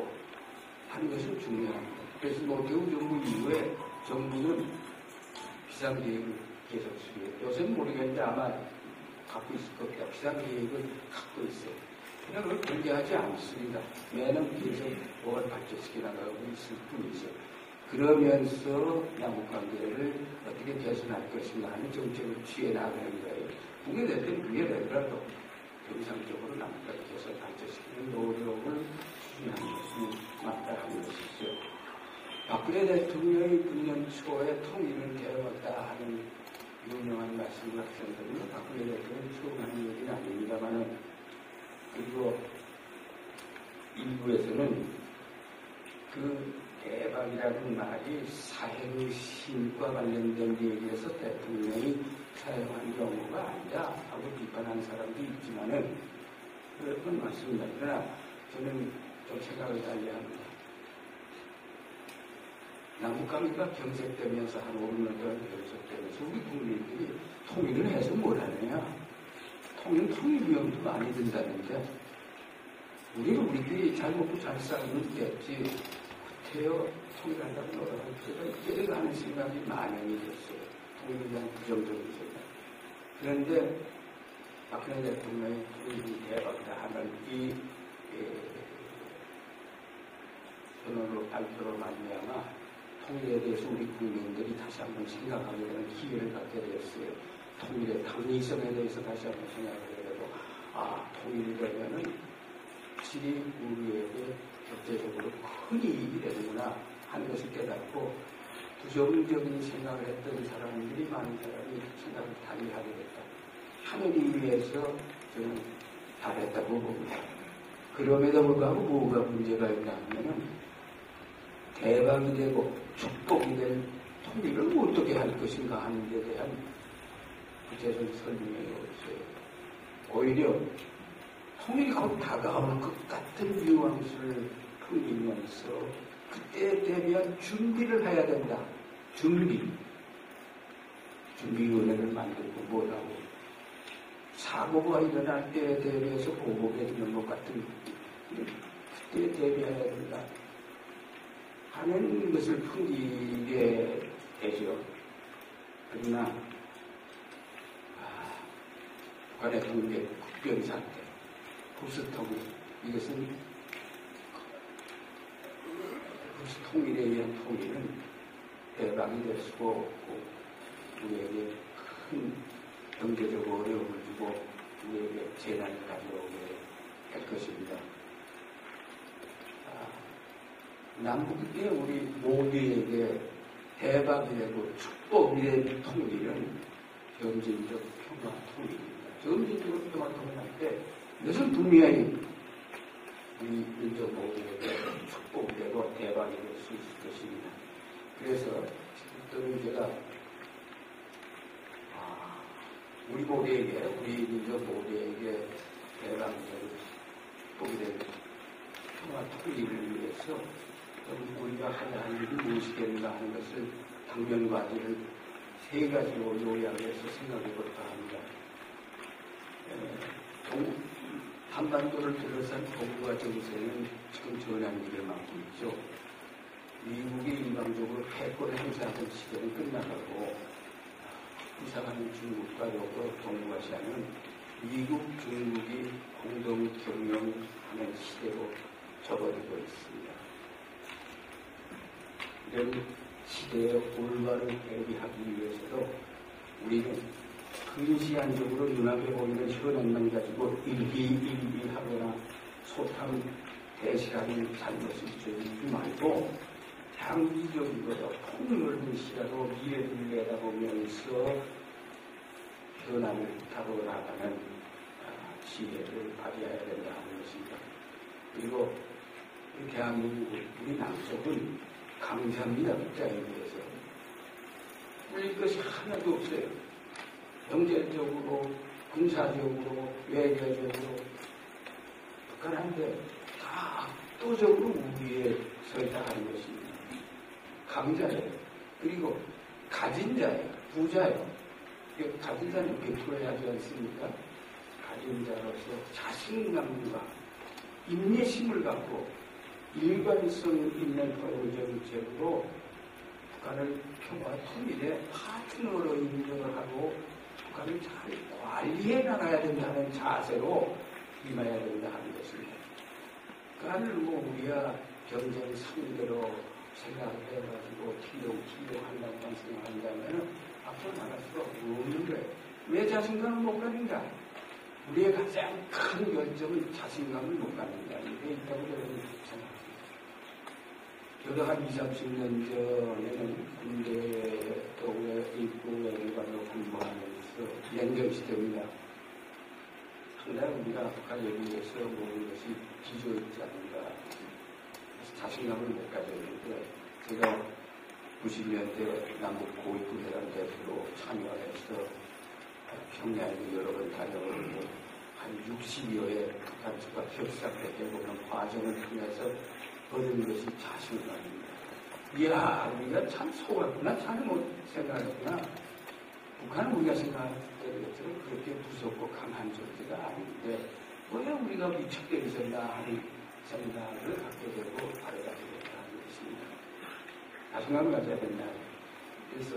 하는 것은 중요합니다. 그래서 노태우 정부 이후에 정부는 비상계획을 계속 수행해요. 요새는 모르겠는데 아마 갖고 있을 겁니다. 비상계획을 갖고 있어요. 그냥 그걸 공개하지 않습니다. 매년 계속 뭐가 발전시켜 나가고 있을 뿐이죠. 그러면서 남북관계를 어떻게 개선할 것인가 하는 정책을 취해 나가는 거예요. 북의 대표는 그게 되더라도 정상적으로 남북관계에서 발전시키는 노력을 추진하는 것이 맞다는 것이죠. 박근혜 대통령이 금년 초에 통일을 개혁했다 하는 유명한 말씀을 하셨는데 박근혜 대통령이 처음 하는 얘기는 아닙니다만은 그리고 일부에서는 그 대박이라는 말이 사행의 신과 관련된 얘기에서 대통령이 사용한 경우가 아니라 하고 비판한 사람도 있지만은 그런 말씀입니다. 그러나 저는 좀 생각을 달리합니다. 남북관계가 경색되면서 한 5년 동안 경색되면서 우리 국민들이 통일을 해서 뭘 하느냐? 통일 위험도 많이 든다는데 우리끼리 잘 먹고 잘 살면 됐지 그때요 통일한다고 노력할 때가 이때라는 생각이 만연이 됐어요. 통일에 대한 부정적인 생각. 그런데 박근혜 대통령의 통일이 대박이다 하는 이 선언으로 발표로 말미암아 통일에 대해서 우리 국민들이 다시 한번 생각하게 되는 기회를 갖게 되었어요. 통일의 당위성에 대해서 다시 한번 생각하게 되고 통일이 되면은 확실히 우리에게 경제적으로 큰 이익이 되는구나 하는 것을 깨닫고 부정적인 생각을 했던 사람들이 많은 사람이 생각을 달리하게 됐다. 하는 의미에서 저는 잘했다고 봅니다. 그럼에도 불구하고 뭐가 문제가 있나 하면은 대박이 되고 축복이 된 통일을 어떻게 할 것인가 하는 데 대한 구체적인 설명이 없어요. 오히려 통일이 곧 다가오는 것 같은 뉘앙스를 풍기면서 그때에 대비한 준비를 해야 된다. 준비위원회를 만들고 뭐라고 사고가 일어날 때에 대비해서 보복해 주는 것 같은 그때에 대비해야 된다 하는 것을 풍기게 되죠. 그러나 북한의 통계 국변 상태 구스통일 이것은 구스통일에 의한 통일은 대박이 될 수가 없고 우리에게 큰 경제적 어려움을 주고 우리에게 재난을 가져오게 할 것입니다. 남북의 우리 모두에게 대박이 되고 축복이 된 통일은 점진적 평화 통일입니다. 점진적으로 평화 통일할 때 이것은 분명히 우리 민족 모두에게 축복이 되고 대박이 될 수 있을 것입니다. 그래서 지금 제가 우리 모두에게 우리 민족 모두에게 대박적으로 축복이 된 평화 통일을 위해서 우리가 하야 할 일이 무엇이 되는가 하는 것을 당면과제를 세 가지로 요약해서 생각해 볼까 합니다. 한반도를 둘러싼 동북아 정세는 지금 전환기를 맞고 있죠. 미국이 일방적으로 패권 행사하던 시대는 끝나가고 부상하는 중국과 동북아시아는 미국, 중국이 공동 경영하는 시대로 접어들고 있습니다. 이런 시대에 올바른 대비하기 위해서도 우리는 근시안적으로 눈앞에 보이는 현안만 가지고 일기하거나 소탐 대실하는 잘못을 저지르지 말고 장기적으로 폭넓은 시야로 미래를 내다보면서 현안을 타고 나가는 지혜를 발휘해야 된다 하는 것입니다. 그리고 대한민국 우리 남쪽은 강자입니다. 국자에 비해서 꿀릴 것이 하나도 없어요. 경제적으로, 군사적으로, 외교적으로 북한한테 다 압도적으로 우위에 서 있다 하는 것입니다. 강자예요. 그리고 가진 자예요. 부자예요. 가진 자는 이렇게 풀어야 하지 않습니까? 가진 자로서 자신감과 인내심을 갖고 일관성 있는 정책으로 북한을 평화 통일에 파트너로 인정을 하고 북한을 잘 관리해 나가야 된다는 자세로 임해야 된다 하는 것입니다. 북한을 우리가 경쟁 상대로 생각해가지고 til려한다고만 생각한다면 앞으로 나갈 수가 없는 거예요. 왜 자신감을 못 가는가? 우리의 가장 큰 결정은 자신감을 못 가는가. 이게 있다고 저는 생각합니다. 저도 한 20, 30년 전에는 군대에 있고 외교관으로 공부하면서 연결시대입니다. 상당히 우리가 국가예비에서 모든 것이 기저있지 않는가. 자신감을 못 가졌는데 제가 90년대 남북 고위군대단 대표로 참여해서 평양에 여러 번 다녀오고 한 60여의 북한 측과 협상을 해보는 과정을 통해서 얻은 것이 자신감입니다. 이야, 우리가 참 속았구나, 잘못 생각했구나. 북한은 우리가 생각할 때처럼 그렇게 무섭고 강한 존재가 아닌데 왜 우리가 위축되어 있었나 하는 생각을 갖게 되고 바로가게 됐다는 것입니다. 자신감을 가져야 된다. 그래서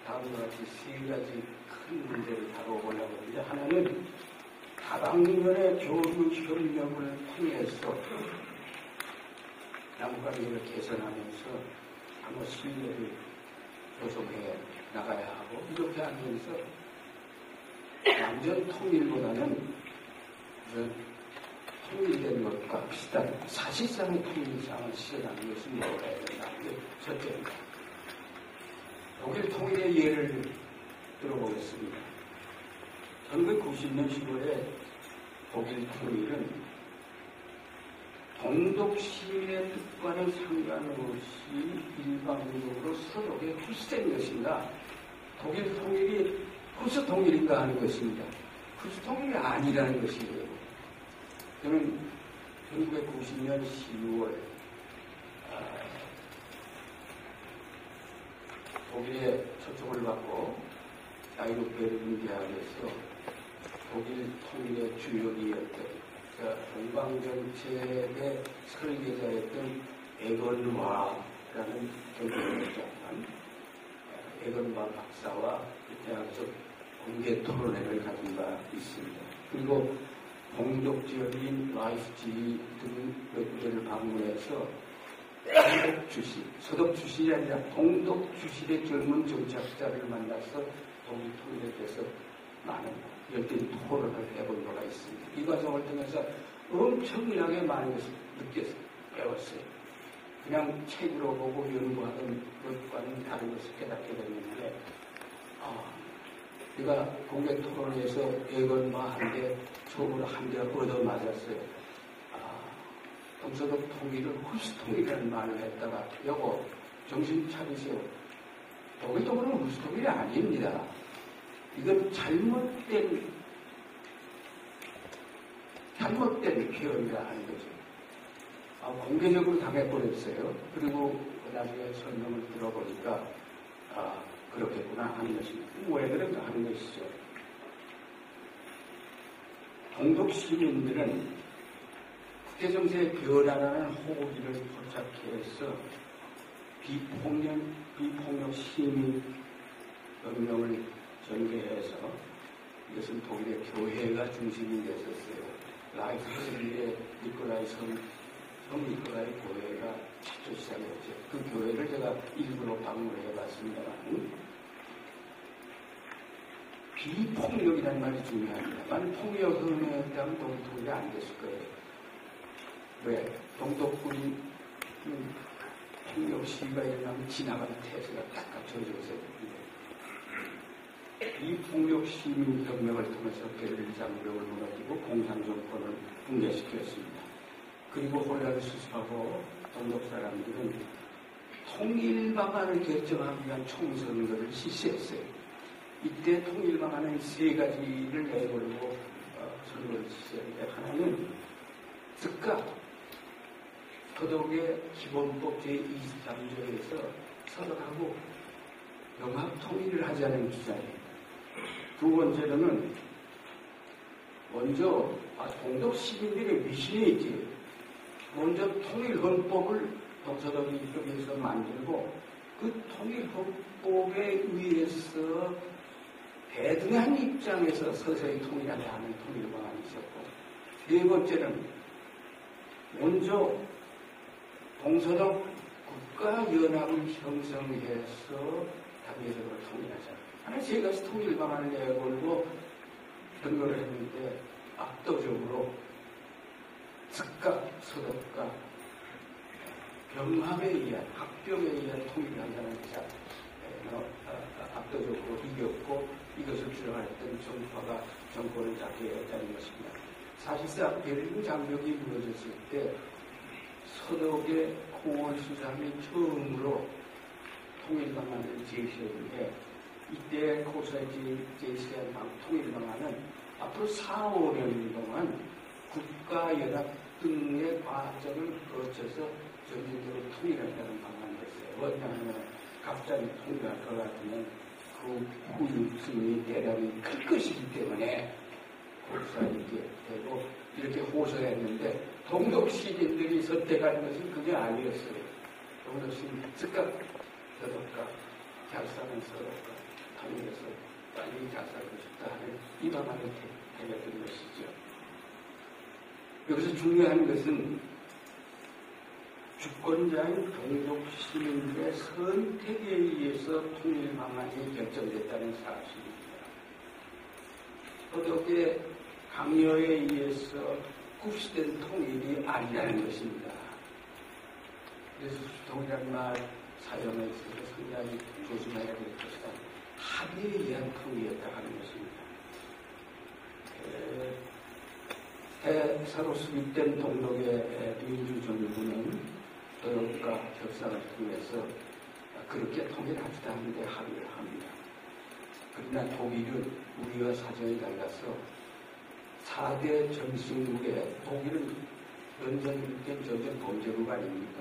다음과 같이 세 가지 큰 문제를 다뤄보려고 하는데 하나는 다방면의 교류 협력을 통해서 남북관계를 개선하면서 한번 신뢰를 조성해 나가야 하고 이렇게 하면서 완전 통일보다는 통일된 것과 비슷한 사실상의 통일상을 실현하는 것을 먹어야 된다는 게 첫째입니다. 독일 통일의 예를 들어보겠습니다. 1990년 10월에 독일 통일은 동독시민의 뜻과는 상관없이 일방적으로 서독에 흡수된 것인가? 독일 통일이 흡수 통일인가 하는 것입니다. 흡수 통일이 아니라는 것이에요. 저는 1990년 10월 독일의 초청을 받고 자유베르린 대학에서 독일 통일의 주역이었던 동방정책의 설계자였던 에건바라는 경제를 전한 에건바 박사와 대학에서 공개 토론회를 가진 바 있습니다. 그리고 동독 지역인 라이프치히 등 몇 군데를 방문해서 동독 주실, 서독 주실이 아니라 동독 주실의 젊은 정착자를 만나서 독일 통일에 대해서 많은 열띤 토론을 해본 바가 있습니다. 이 과정을 통해서 엄청나게 많은 것을 느꼈어요. 배웠어요. 그냥 책으로 보고 연구하던 것과는 다른 것을 깨닫게 됐는데 제가 공개 토론에서 에건바한테 처음으로 한 대 얻어맞았어요. 동서독 통일을 흡수 통일이라는 말을 했다가 여보 정신 차리세요. 독일 통일은 흡수 통일이 아닙니다. 이건 잘못된 표현이라 하는 거죠. 공개적으로 당해버렸어요. 그리고 나중에 설명을 들어보니까 그렇겠구나 하는 것입니다. 왜 그런가 하는 것이죠. 동독 시민들은 국제정세의 변화라는 호기를 포착해서 비폭력 시민革命을 전개해서 이것은 독일의 교회가 중심이 됐었어요. 라이프치히의 니콜라이 성 니콜라이 교회가 최초 시작했죠. 그 교회를 제가 일부러 방문해 봤습니다만 비폭력이라는 말이 중요합니다. 만약 폭력을 했다면 독일 통일이 안 됐을 거예요. 왜? 동독군이 폭력 시위가 일어나면 지나가는 태세가 딱 갖춰져 있어요. 이 폭력 시민 혁명을 통해서 베를린 장벽을 무너지고 공산정권을 붕괴시켰습니다. 그리고 혼란을 수습하고 동독 사람들은 통일 방안을 결정하기 위한 총선거를 실시했어요. 이때 통일 방안은 세 가지를 내걸고 선거를 실시했는데 하나는 즉각 서독의 기본법 제23조에서 서독하고 영합 통일을 하자는 주장이에요. 두 번째로는 먼저 동독 시민들의 위신에 있지 먼저 통일헌법을 동서독이 입법해서 만들고 그 통일헌법에 의해서 대등한 입장에서 서서히 통일하자 하는 통일 방안이 있었고 네 번째는 먼저 동서독 국가연합을 형성해서 단계적으로 통일하자. 하나 제가 통일 방안을 내걸고 변거를 했는데 압도적으로 즉각 서독과 병합에 의한 합병에 의한 통일을 한다는 것이 압도적으로 이겼고 이것을 주장했던 정권을 잡게 했다는 것입니다. 사실상 베를린 장벽이 무너졌을 때 서독의 콩월 수장이 처음으로 통일 방안을 제시했는데 이때 코사에 제시한 통일 방안은 앞으로 4, 5년 동안 국가연합 등의 과정을 거쳐서 전체적으로 통일한다는 방안이었어요. 왜냐하면 갑자기 통일할 것 같으면 그 후유증이 대단히 클 것이기 때문에 코사이게 되고 이렇게 호소했는데 동독 시민들이 선택한 것은 그게 아니었어요. 동독 시민 즉각 서독과 작사는 서독과 통일해서 빨리 작사하고 싶다 하는 이 방안을 대했던 것이죠. 여기서 중요한 것은 주권자인 동독 시민들의 선택에 의해서 통일 방안이 결정됐다는 사실입니다. 서독의 강요에 의해서 굽시된 통일이 아니라는 것입니다. 그래서 수통이라는 말 사용에 있어서 상당히 조심해야 될 것이다. 합의에 의한 통일이었다 하는 것입니다. 서로 수립된 동독의 민주정부는 서독과 협상을 통해서 그렇게 통일합시다 하는데 합의를 합니다. 그러나 독일은 우리와 사정이 달라서 4대 전승국에 독일은 전쟁 범죄국 아닙니까?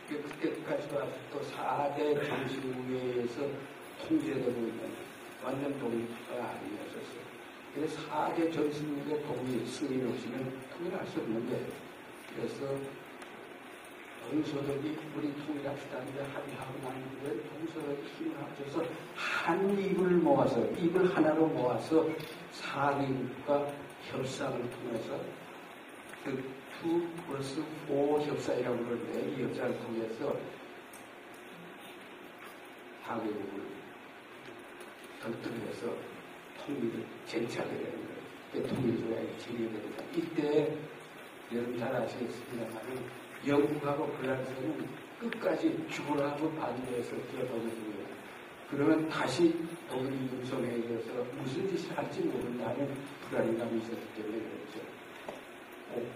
그때까지 와서 또 4대 전승국에 의해서 통제되고 있는 완전 독립가 아니었었어요. 그래서 4대 전승국의 독일 승인 없이는 통일할 수 없는데 그래서 동서독이 우리 통일합시다 하는데 합의하고 난 후에 동서독이 힘을 합쳐서 한 입을 하나로 모아서 4개국과 협상을 통해서 그 2+4 협상이라고 그러는데 이 협상을 통해서 4개국을 결정해서 통일을 쟁취하게 되는 거예요. 통일조약이 체결됩니다. 이때 여러분 잘 아시겠습니다만 영국하고 프랑스는 끝까지 죽으라고 반대해서 뛰어보는 거예요. 그러면 다시 독일이 융성해져서 무슨 짓을 할지 모른다는 불안감이 있었기 때문에 그렇죠.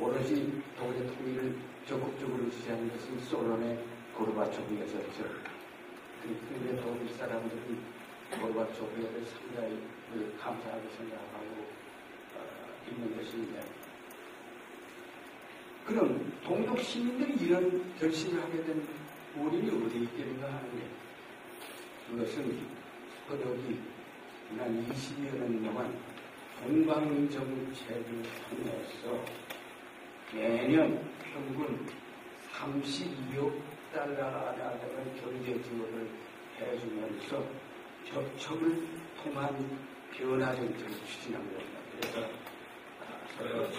오로지 독일의 통일을 적극적으로 지지하는 것은 소련의 고르바초프였었죠. 그런데 독일 사람들은 고르바초프를 상당히 감사하게 생각하고 있는 것입니다. 그럼 동독 시민들이 이런 결심을 하게 된 원인이 어디에 있겠는가 하는 게 그것은 서독이 지난 20여 년 동안 동방정책을 통해서 매년 평균 32억 달러가 되는 경제 지원을 해주면서 접촉을 통한 변화 정책을 추진한 겁니다. 그래서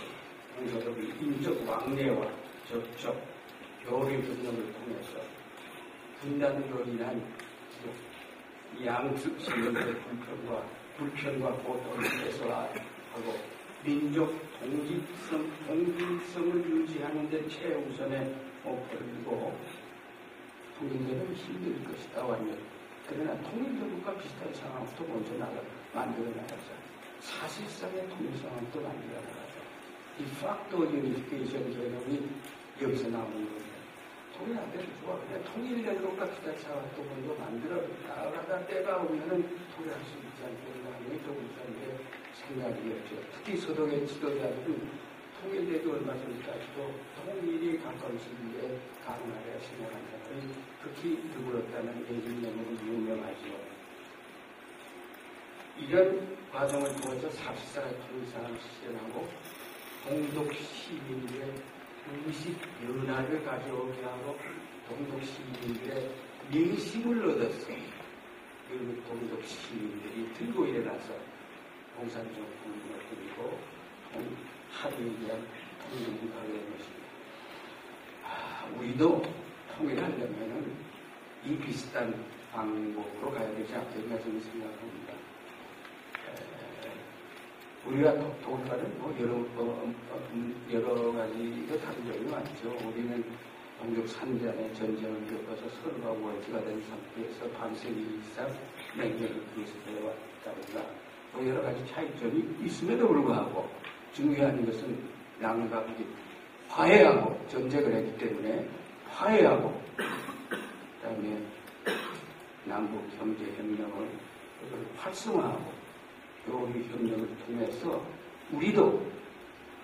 동서독이 인적 왕래와 접촉, 교류 경력을 통해서 분단으로 인한 양측 시민들의 불편과 고통을 해소하고 민족 독립성을 유지하는 데 최우선의 목표를 두고 통일되는 힘들 것이다 완전. 그러나 통일정국과 비슷한 상황부터 먼저 만들어 나가자. 사실상의 통일 상황도 만들어 나가자. 이 팍토 유니피케이션 개념이 여기서 나오는 겁니다. 통일 안 돼도 좋아. 그냥 통일된 것과 비슷한 상황도 먼저 만들어 나가다 때가 오면은 통일할 수 있지 않겠는가 하는 조금의 생각이었죠. 특히 서독의 지도자들은 통일되기 얼마 전까지도 통일이 가까운 시기에 가능하게 생각한 사람이 극히 드물었다는 예진명으로 유명하죠. 이런 과정을 통해서 사실상의 통일상을 실현하고 동독 시민들의 의식 변화를 가져오게 하고 동독 시민들의 민심을 얻었어요. 그리고 동독 시민들이 들고 일어나서 공산주의 운동을 꾸리고 합의에 대한 통일을 가게 된 것입니다. 우리도 통일하려면은 이 비슷한 방법으로 가야 되지 않겠나 저는 생각합니다. 우리가 독일과는 뭐 여러 가지로 다른 점이 많죠. 우리는 동족 산전의 전쟁을 겪어서 서로가 원수가 된 상태에서 반세기 이상 맹렬을 그리스도에 왔다든가 또 여러 가지 차이점이 있음에도 불구하고 중요한 것은 남과 북이 화해하고 전쟁을 했기 때문에 화해하고 그다음에 남북 경제협력을 활성화하고 이 협력을 통해서 우리도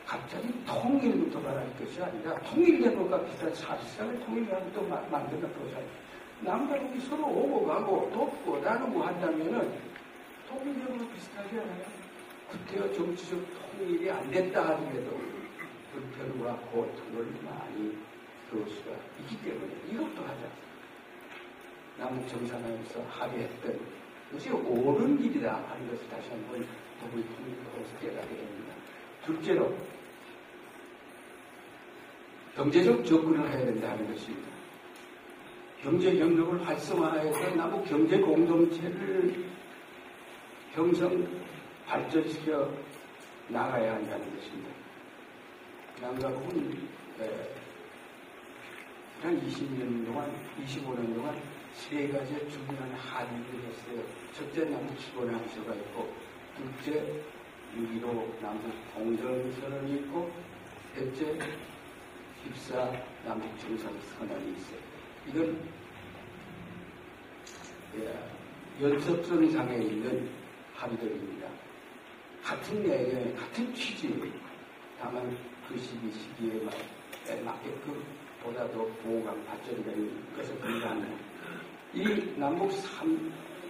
갑자기 통일부터 말할 것이 아니라 통일된 것과 비슷한 사실상을 통일하는 또 만드는 것이 아니라 남과 북이 서로 오고 가고 돕고 나누고 한다면은 통일력으로 비슷하지 않아요? 그때가 정치적 통일이 안 됐다 하더라도 불편과 고통을 많이 겪을 수가 있기 때문에 이것도 하자. 남북 정상회의에서 합의했던 것이 옳은 길이다 하는 것을 다시 한번 독일 통일로서 깨닫게 됩니다. 둘째로 경제적 접근을 해야 된다 하는 것입니다. 경제 경력을 활성화해서 남북 경제 공동체를 형성 발전시켜 나가야 한다는 것입니다. 남과 북은 한 20년 동안, 25년 동안 세 가지의 중요한 합의를 했어요. 첫째, 남북 기본항소가 있고, 둘째, 6.15 남북 공정선언이 있고, 셋째, 14 남북 정상선언이 있어요. 이건 연습선상에 있는 합의들입니다. 같은 내용에 같은 취지, 다만 그 시기에 맞게끔 보다 더 보호가 발전되는 것을 분리합니다. 이 남북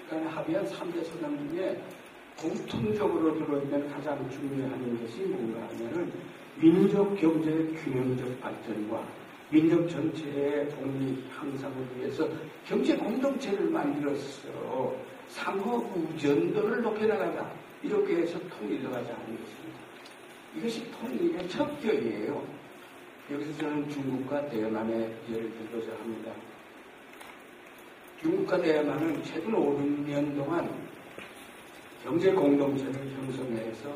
간에 합의한 3대 선언 중에 공통적으로 들어있는 가장 중요한 것이 뭔가 하면은 민족 경제의 균형적 발전과 민족 전체의 독립 향상을 위해서 경제 공동체를 만들어서 상호 우전도를 높여나가자. 이렇게 해서 통일을 하자 하는 것입니다. 이것이 통일의 척결이에요. 여기서 저는 중국과 대만의 예를 들고자 합니다. 중국과 대만은 최근 5년 동안 경제 공동체를 형성해서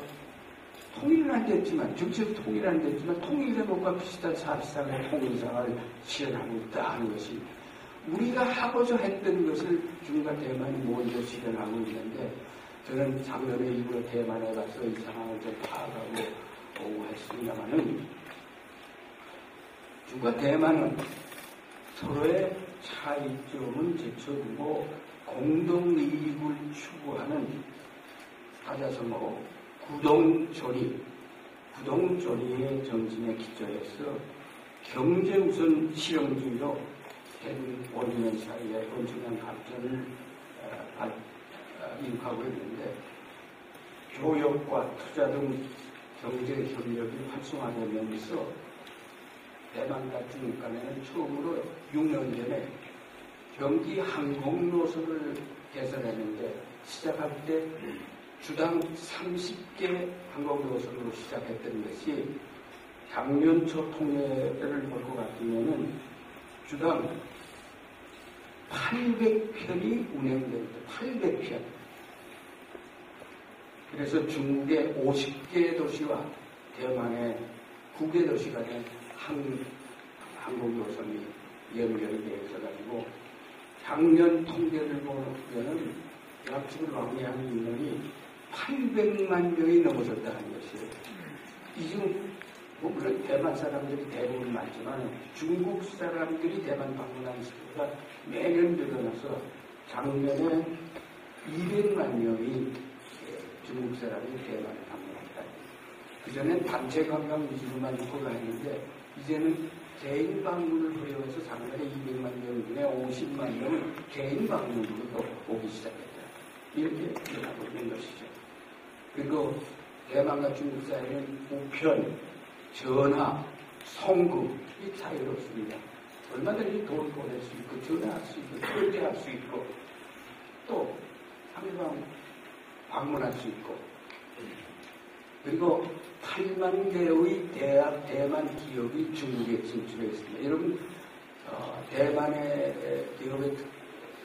통일은 안 됐지만, 정치적 통일은 안 됐지만 통일된 것과 비슷한 사실상의 통일상을 실현하고 있다 하는 것이 우리가 하고자 했던 것을 중국과 대만이 먼저 실현하고 있는데, 저는 작년에 일부러 대만에 가서 이 상황을 좀 파악하고 오고 했습니다만은 중국과 대만은 서로의 차이점은 제쳐두고 공동이익을 추구하는 사자성어 구동조리의 정신에 기초해서 경제우선 실용주의로 최근 5년 사이에 엄청난 발전을 이룩하고 있는데, 교역과 투자 등 경제 협력이 활성화되면서 대만과 중국 간에는 처음으로 6년 전에 경기 항공노선을 개설했는데, 시작할 때 주당 30개 항공노선으로 시작했던 것이 작년 초 통계를 볼 것 같으면은 주당 800편이 운행됩니다. 800편. 그래서 중국의 50개 도시와 대만의 9개 도시 간에 항공노선이 연결이 되어 있어가지고 작년 통계를 보면은 약속을 왕래하는 인원이 800만 명이 넘어섰다는 것이에요. 이 중 물론 대만 사람들이 대부분 많지만 중국 사람들이 대만 방문하는 수가 매년 늘어나서 작년에 200만 명이 중국 사람이 대만을 방문했다. 그전엔 단체 관광 위주로만 보고 했는데 이제는 개인 방문을 허용해서 작년에 200만 명 중에 50만 명은 개인 방문으로 오기 시작했다. 이렇게 일어나고 있는 것이죠. 그리고 대만과 중국 사이에는 우편, 전화, 송금 이 자유롭습니다. 얼마든지 돈 보낼 수 있고 전화할 수 있고 결제할 수 있고 또 상대방 방문할 수 있고, 그리고 8만 개의 대만 기업이 중국에 진출해 있습니다. 여러분 대만의 기업의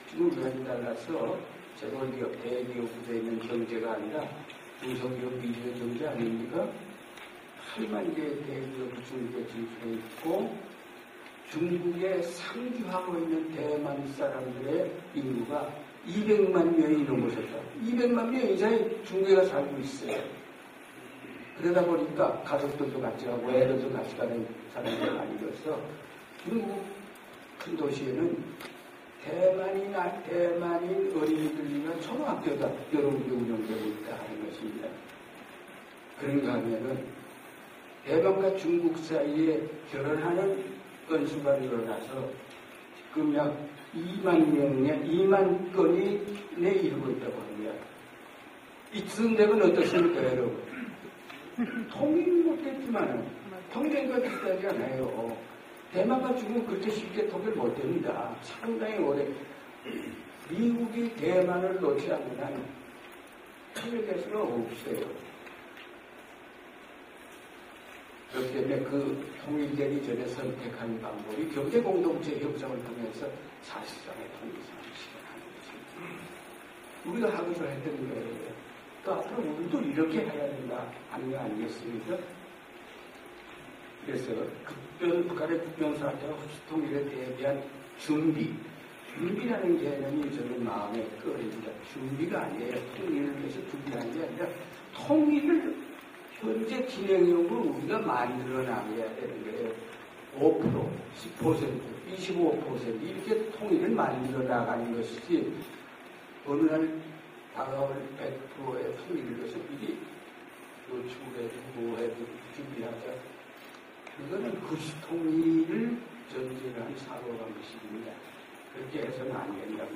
중국에 달라서 재벌기업, 대기업에 있는 경제가 아니라 중소기업 미래 경제 아닙니까? 8만 개의 대기업이 중국에 진출해 있고 중국에 상주하고 있는 대만 사람들의 인구가 200만 명이 넘어섰다. 200만 명 이상이 중국에 살고 있어요. 그러다 보니까 가족들도 같이 가고 애들도 같이 가는 사람들이 많이 있어서 중국 큰 도시에는 대만인 어린이들이나 초등학교가 여러 군데 운영되고 있다 하는 것입니다. 그런가 하면은 대만과 중국 사이에 결혼하는 건수가 늘어나서 지금 약 2만 건이 이루고 있다고 합니다. 이 선택은 어떻습니까, 여러분? 통일이 못됐지만 통일된 것 비슷하지 않아요. 대만과 중국은 그렇게 쉽게 통일 못됩니다. 상당히 오래. 미국이 대만을 놓지 않는 한 통일될 수가 없어요. 그렇기 때문에 그 통일되기 전에 선택한 방법이 경제공동체 협상을 통해서 사실상의 통일상을 실현하는 것입니다. 우리가 하고자 했던 거예요. 또 앞으로 우리도 이렇게 해야 된다 하는 거 아니겠습니까? 그래서 북한의 국변사태와 흡수통일에 대비한 준비라는 개념이 저는 마음에 끌어집니다. 준비가 아니에요. 통일을 위해서 준비하는 게 아니라 통일을 현재 진행형으로 우리가 만들어 나가야 되는 거예요. 5%, 10%, 25% 이렇게 통일을 만들어 나가는 것이지 어느 날 다가올 100%의 통일을 위해서 미리 노출해도 뭐해도 준비하자. 그거는 구시통일을 전제로 한 사고방식입니다. 그렇게 해서는 안 된다고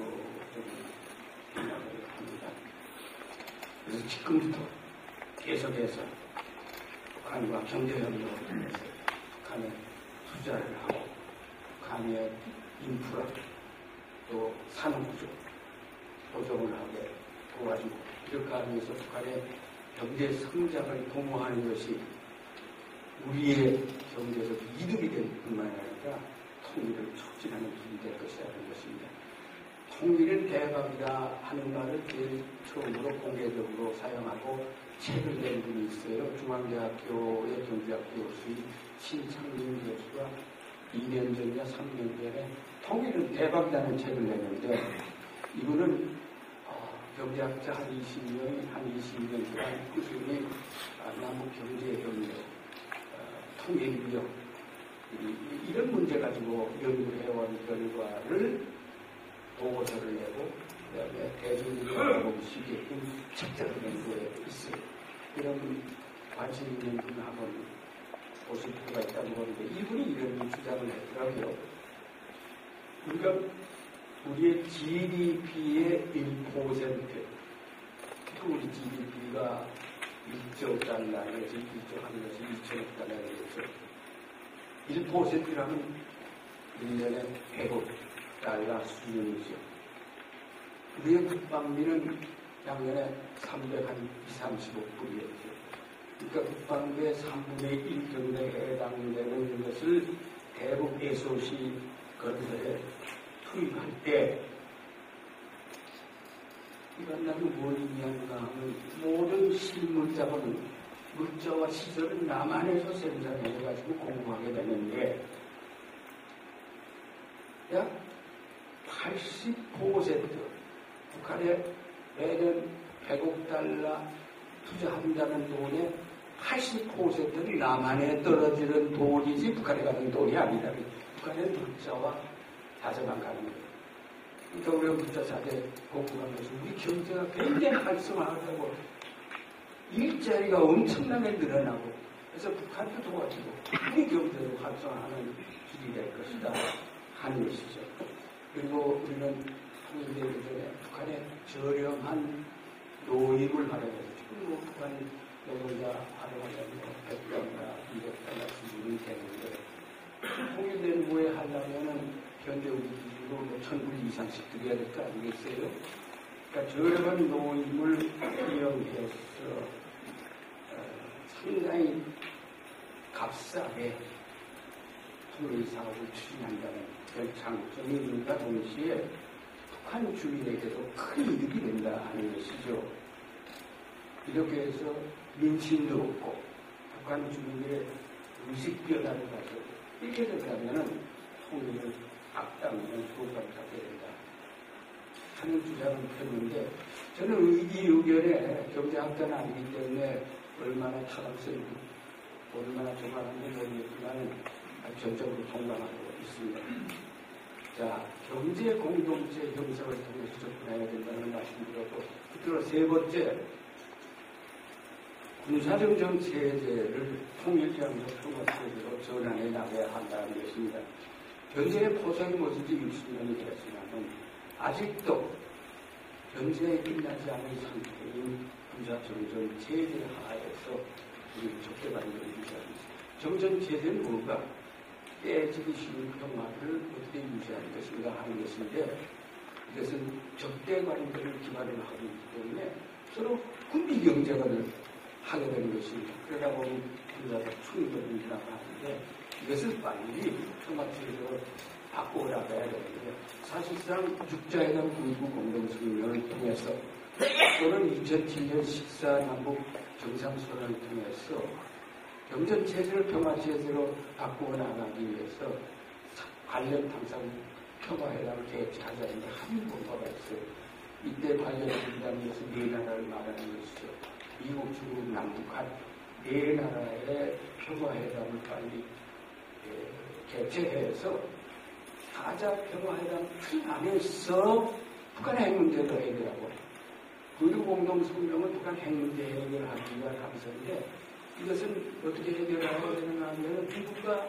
생각을 합니다. 그래서 지금부터 계속해서 북한과 경제협력을 통해서 북한에 투자를 하고 북한의 인프라 또 산업구조 보정을 하게 도와주고 이렇게 하면서 북한의 경제 성장을 도모하는 것이 우리의 경제에서 이득이 될 뿐만 아니라 통일을 촉진하는 길이 될 것이라는 것입니다. 통일은 대박이다 하는 말을 제일 처음으로 공개적으로 사용하고 책을 낸 분이 있어요. 중앙대학교의 경제학 교수인 신창민 교수가 2년 전이나 3년 전에 통일은 대박이라는 책을 냈는데 이분은 경제학자 한 20년 동안 꾸준히 남북 경제협력 통일무역 이런 문제 가지고 연구해온 결과를 보고서를 내고 그다음에 대중들이 보기 쉽게끔 책자를 낸 거에 있어요. 이런 관심 있는 분 한번 보실 필요가 있다고 보는데 이분이 이런 주장을 했더라고요. 우리가 우리의 GDP의 1%, 우리 GDP가 1조 달러에서 1조 하는 것이 2천억 달러겠죠. 1%라면 1년에 100억 달러 수준이죠. 우리의 국방비는 작년에 330억 불이었죠. 그러니까 국방비의 3분의 1 정도에 해당되는 것을 대북 SOC 건설에 투입할 때 이건 나는 뭘 의미하는가 하면 모든 실물자본, 물자와 시설은 남한에서 생산해가지고 공부하게 되는데 약 80% 북한에 매년 100억 달러 투자한다는 돈의 80%는 남한에 떨어지는 돈이지 북한에 가는 돈이 아니다. 북한의 물자와 자재만 가는 거예요. 그러니까 우리가 물자 자재 공부하면서 우리 경제가 굉장히 활성화하다고 일자리가 엄청나게 늘어나고 그래서 북한도 도와주고 우리 경제도 활성화하는 길이 될 것이다 하는 것이죠. 그리고 우리는 통일되기 전에 북한의 저렴한 노임을 마련해서 지금 북한 노동자 활용하려면 100달러, 200달러 수준이 되는데 통일된 후에 하려면은 현재 우리 기준으로 1,000불 이상씩 드려야 될 거 아니겠어요? 그러니까 저렴한 노임을 이용해서 상당히 값싸게 통일 사업을 추진한다는 그런 장점이 있는가 동시에 북한 주민에게도 큰 이득이 된다 하는 것이죠. 이렇게 해서 민심도 없고 북한 주민의 의식 변화를 가지고 이렇게 된다면 통일을 악당하는 도발하게 된다 하는 주장을 폈는데 저는 이 의견에 경제학자는 아니기 때문에 얼마나 타당성이 얼마나 정확한지 모르겠지만 전적으로 동감하고 있습니다. 자, 경제 공동체 형성을 통해서 접근해야 된다는 말씀드렸고, 끝으로 세 번째, 군사정전 체제를 통일지향적 평화체제로 전환해 나가야 한다는 것입니다. 현재의 포석이 뭐든지 60년이 되었지만 아직도 현재에 끝나지 않은 상태인 군사정전 체제 하에서 우리 적대관계를 유지하고 있습니다. 정전 체제는 뭔가? 깨지기 쉬운 평화를 어떻게 유지하는 것인가 하는 것인데 이것은 적대관계를 기반으로 하고 있기 때문에 서로 군비 경쟁을 하게 되는 것입니다. 그러다 보면 군사적 충돌이 일어나는데 이것을 빨리 평화체제로 바꿔나가야 되는데 사실상 육자회담 군부 공동성명을 통해서 또는 2007년 14남북 정상선언을 통해서 경전체제를 평화체제로 바꾸어 나가기 위해서 관련 당상 평화회담을 개최하자는데 한 공과가 있어요. 이때 관련 분담에서 네 나라를 말하는 것이죠. 미국, 중국, 남북한 네 나라의 평화회담을 빨리 개최해서 사자 평화회담 틀 안에서 북한의 핵 문제를 해결하고 그리고 공동성명은 북한 핵 문제 해결하기 위한 감사인데 이것은 어떻게 해결해야 되는가 하면 미국과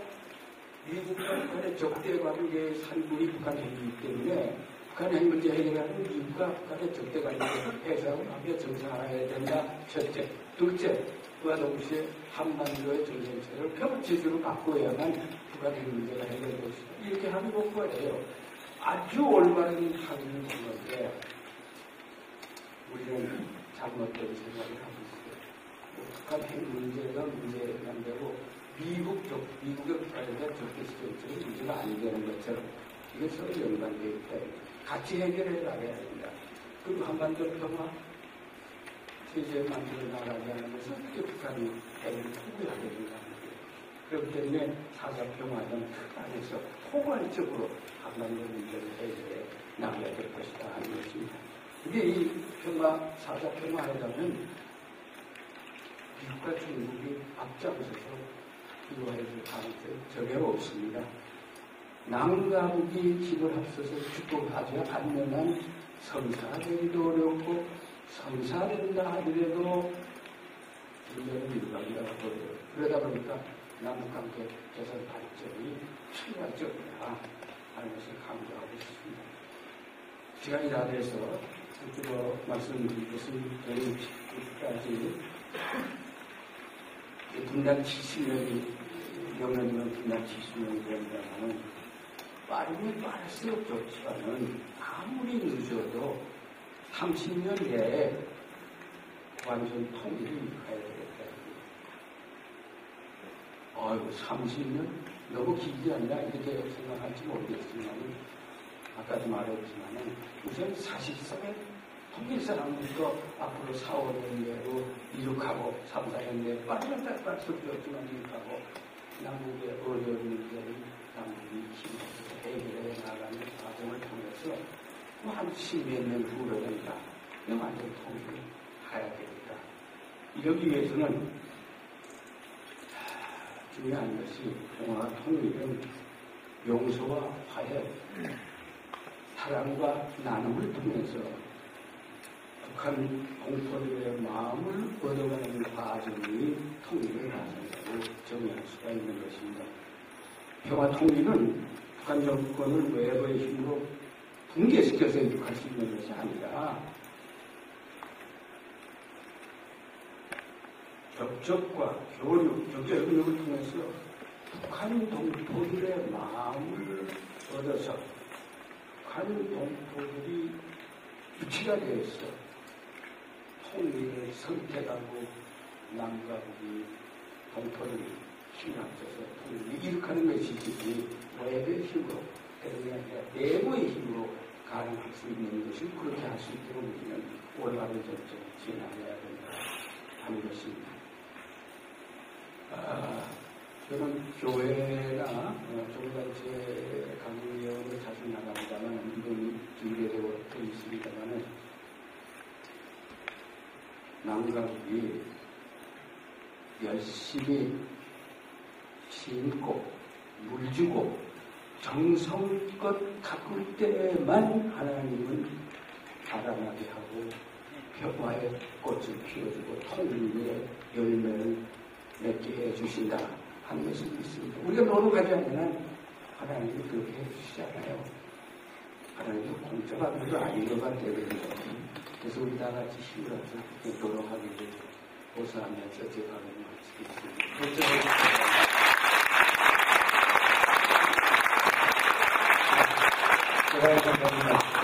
북한의 적대관계의 산물이 북한 핵이기 때문에 북한 핵 문제 해결하면 미국과 북한의 적대관계를 해소하며 정상화해야 된다. 첫째. 둘째. 그와 동시에 한반도의 정전체를 평화체제로 바꿔야만 북한 핵 문제가 해결될 수 있다. 이렇게 합의본 거예요. 아주 올바른 합의를 본 건데 우리는 잘못된 생각을 하고 있어요. 북한 핵 문제가 문제만 되고 미국의 북한에 대한 적대시정책이 문제가 안 되는 것처럼 이게 서로 연관되어 있다. 같이 해결해 나가야 된다. 그리고 한반도 평화 체제 만들어 나가지 않는 것은 어떻게 북한이 핵을 포기하게 된다는 거예요. 그렇기 때문에 사자 평화는 안에서 포괄적으로 한반도 문제를 해결해 나가야 될 것이다 하는 것입니다. 근데 이 사자 평화회담은 미국과 중국이 앞장서서 이루어질 가능성이 전혀 없습니다. 남과 북이 힘을 합쳐서 축복하지 않는 한 성사되기도 어렵고 성사된다 하더라도 문제는 일반이라고 보여요. 그러다 보니까 남북관계 개선 발전이 필요하죠. 하는 것을 강조하고 있습니다. 시간이 다 돼서 말씀드린 것은 저희 지금까지 분단 70년이 명령이면 분단 70년이 된다면 빠르면 빠를수록 좋지만은 아무리 늦어도 30년 내에 완전 통일이 가야 되겠다. 30년? 너무 길지 않나? 이렇게 생각할지 모르겠지만 아까도 말했지만 우선 사실상의 통일사랑부터 앞으로 4, 5년 내로 이룩하고 3, 4년 내에 빠르면 빠를수록 좋지만 이룩하고 남북의 어려운 문제를 남북이 힘을 해결해 나가는 과정을 통해서 한 10몇 년 후라든가 완전 통일을 가야 되겠다. 이러기 위해서는 중요한 것이 평화와 통일은 용서와 화해, 사랑과 나눔을 통해서 북한 공포들의 마음을 얻어가는 과정이 통일을 나선다고 정의할 수가 있는 것입니다. 평화 통일은 북한 정권을 외부의 힘으로 붕괴시켜서 이룩할 수 있는 것이 아니라 접촉과 교류, 경제협력을 통해서 북한 동포들의 마음을 얻어서 북한 동포들이 주체가 되어서 통일을 선택하고 남과 북이 동포를 힘을 합쳐서 통일을 이룩하는 것이지 외부의 힘으로 내부의 힘으로 가능할 수 있는 것이 그렇게 할 수 있도록 우리는 올바른 정책을 지나가야 된다 하는 것입니다. 저는 교회나 종단체 강의원을 자주 나갑니다만 이번이 준비되어 있습니다만 남각이 열심히 심고 물 주고 정성껏 가꿀 때만 하나님은 자라나게 하고 평화의 꽃을 피워주고 통일의 열매를 맺게 해주신다 하는 것이 있습니다. 우리가 노력하지 않으면 하나님이 그렇게 해주시잖아요. 하나님도 공짜가 별로 아닌 것 같아요. 그래서 우리 다 같이 힘을 합쳐 노력하기를 고사하면서 제 발언을 마치겠습니다. 감사합니다.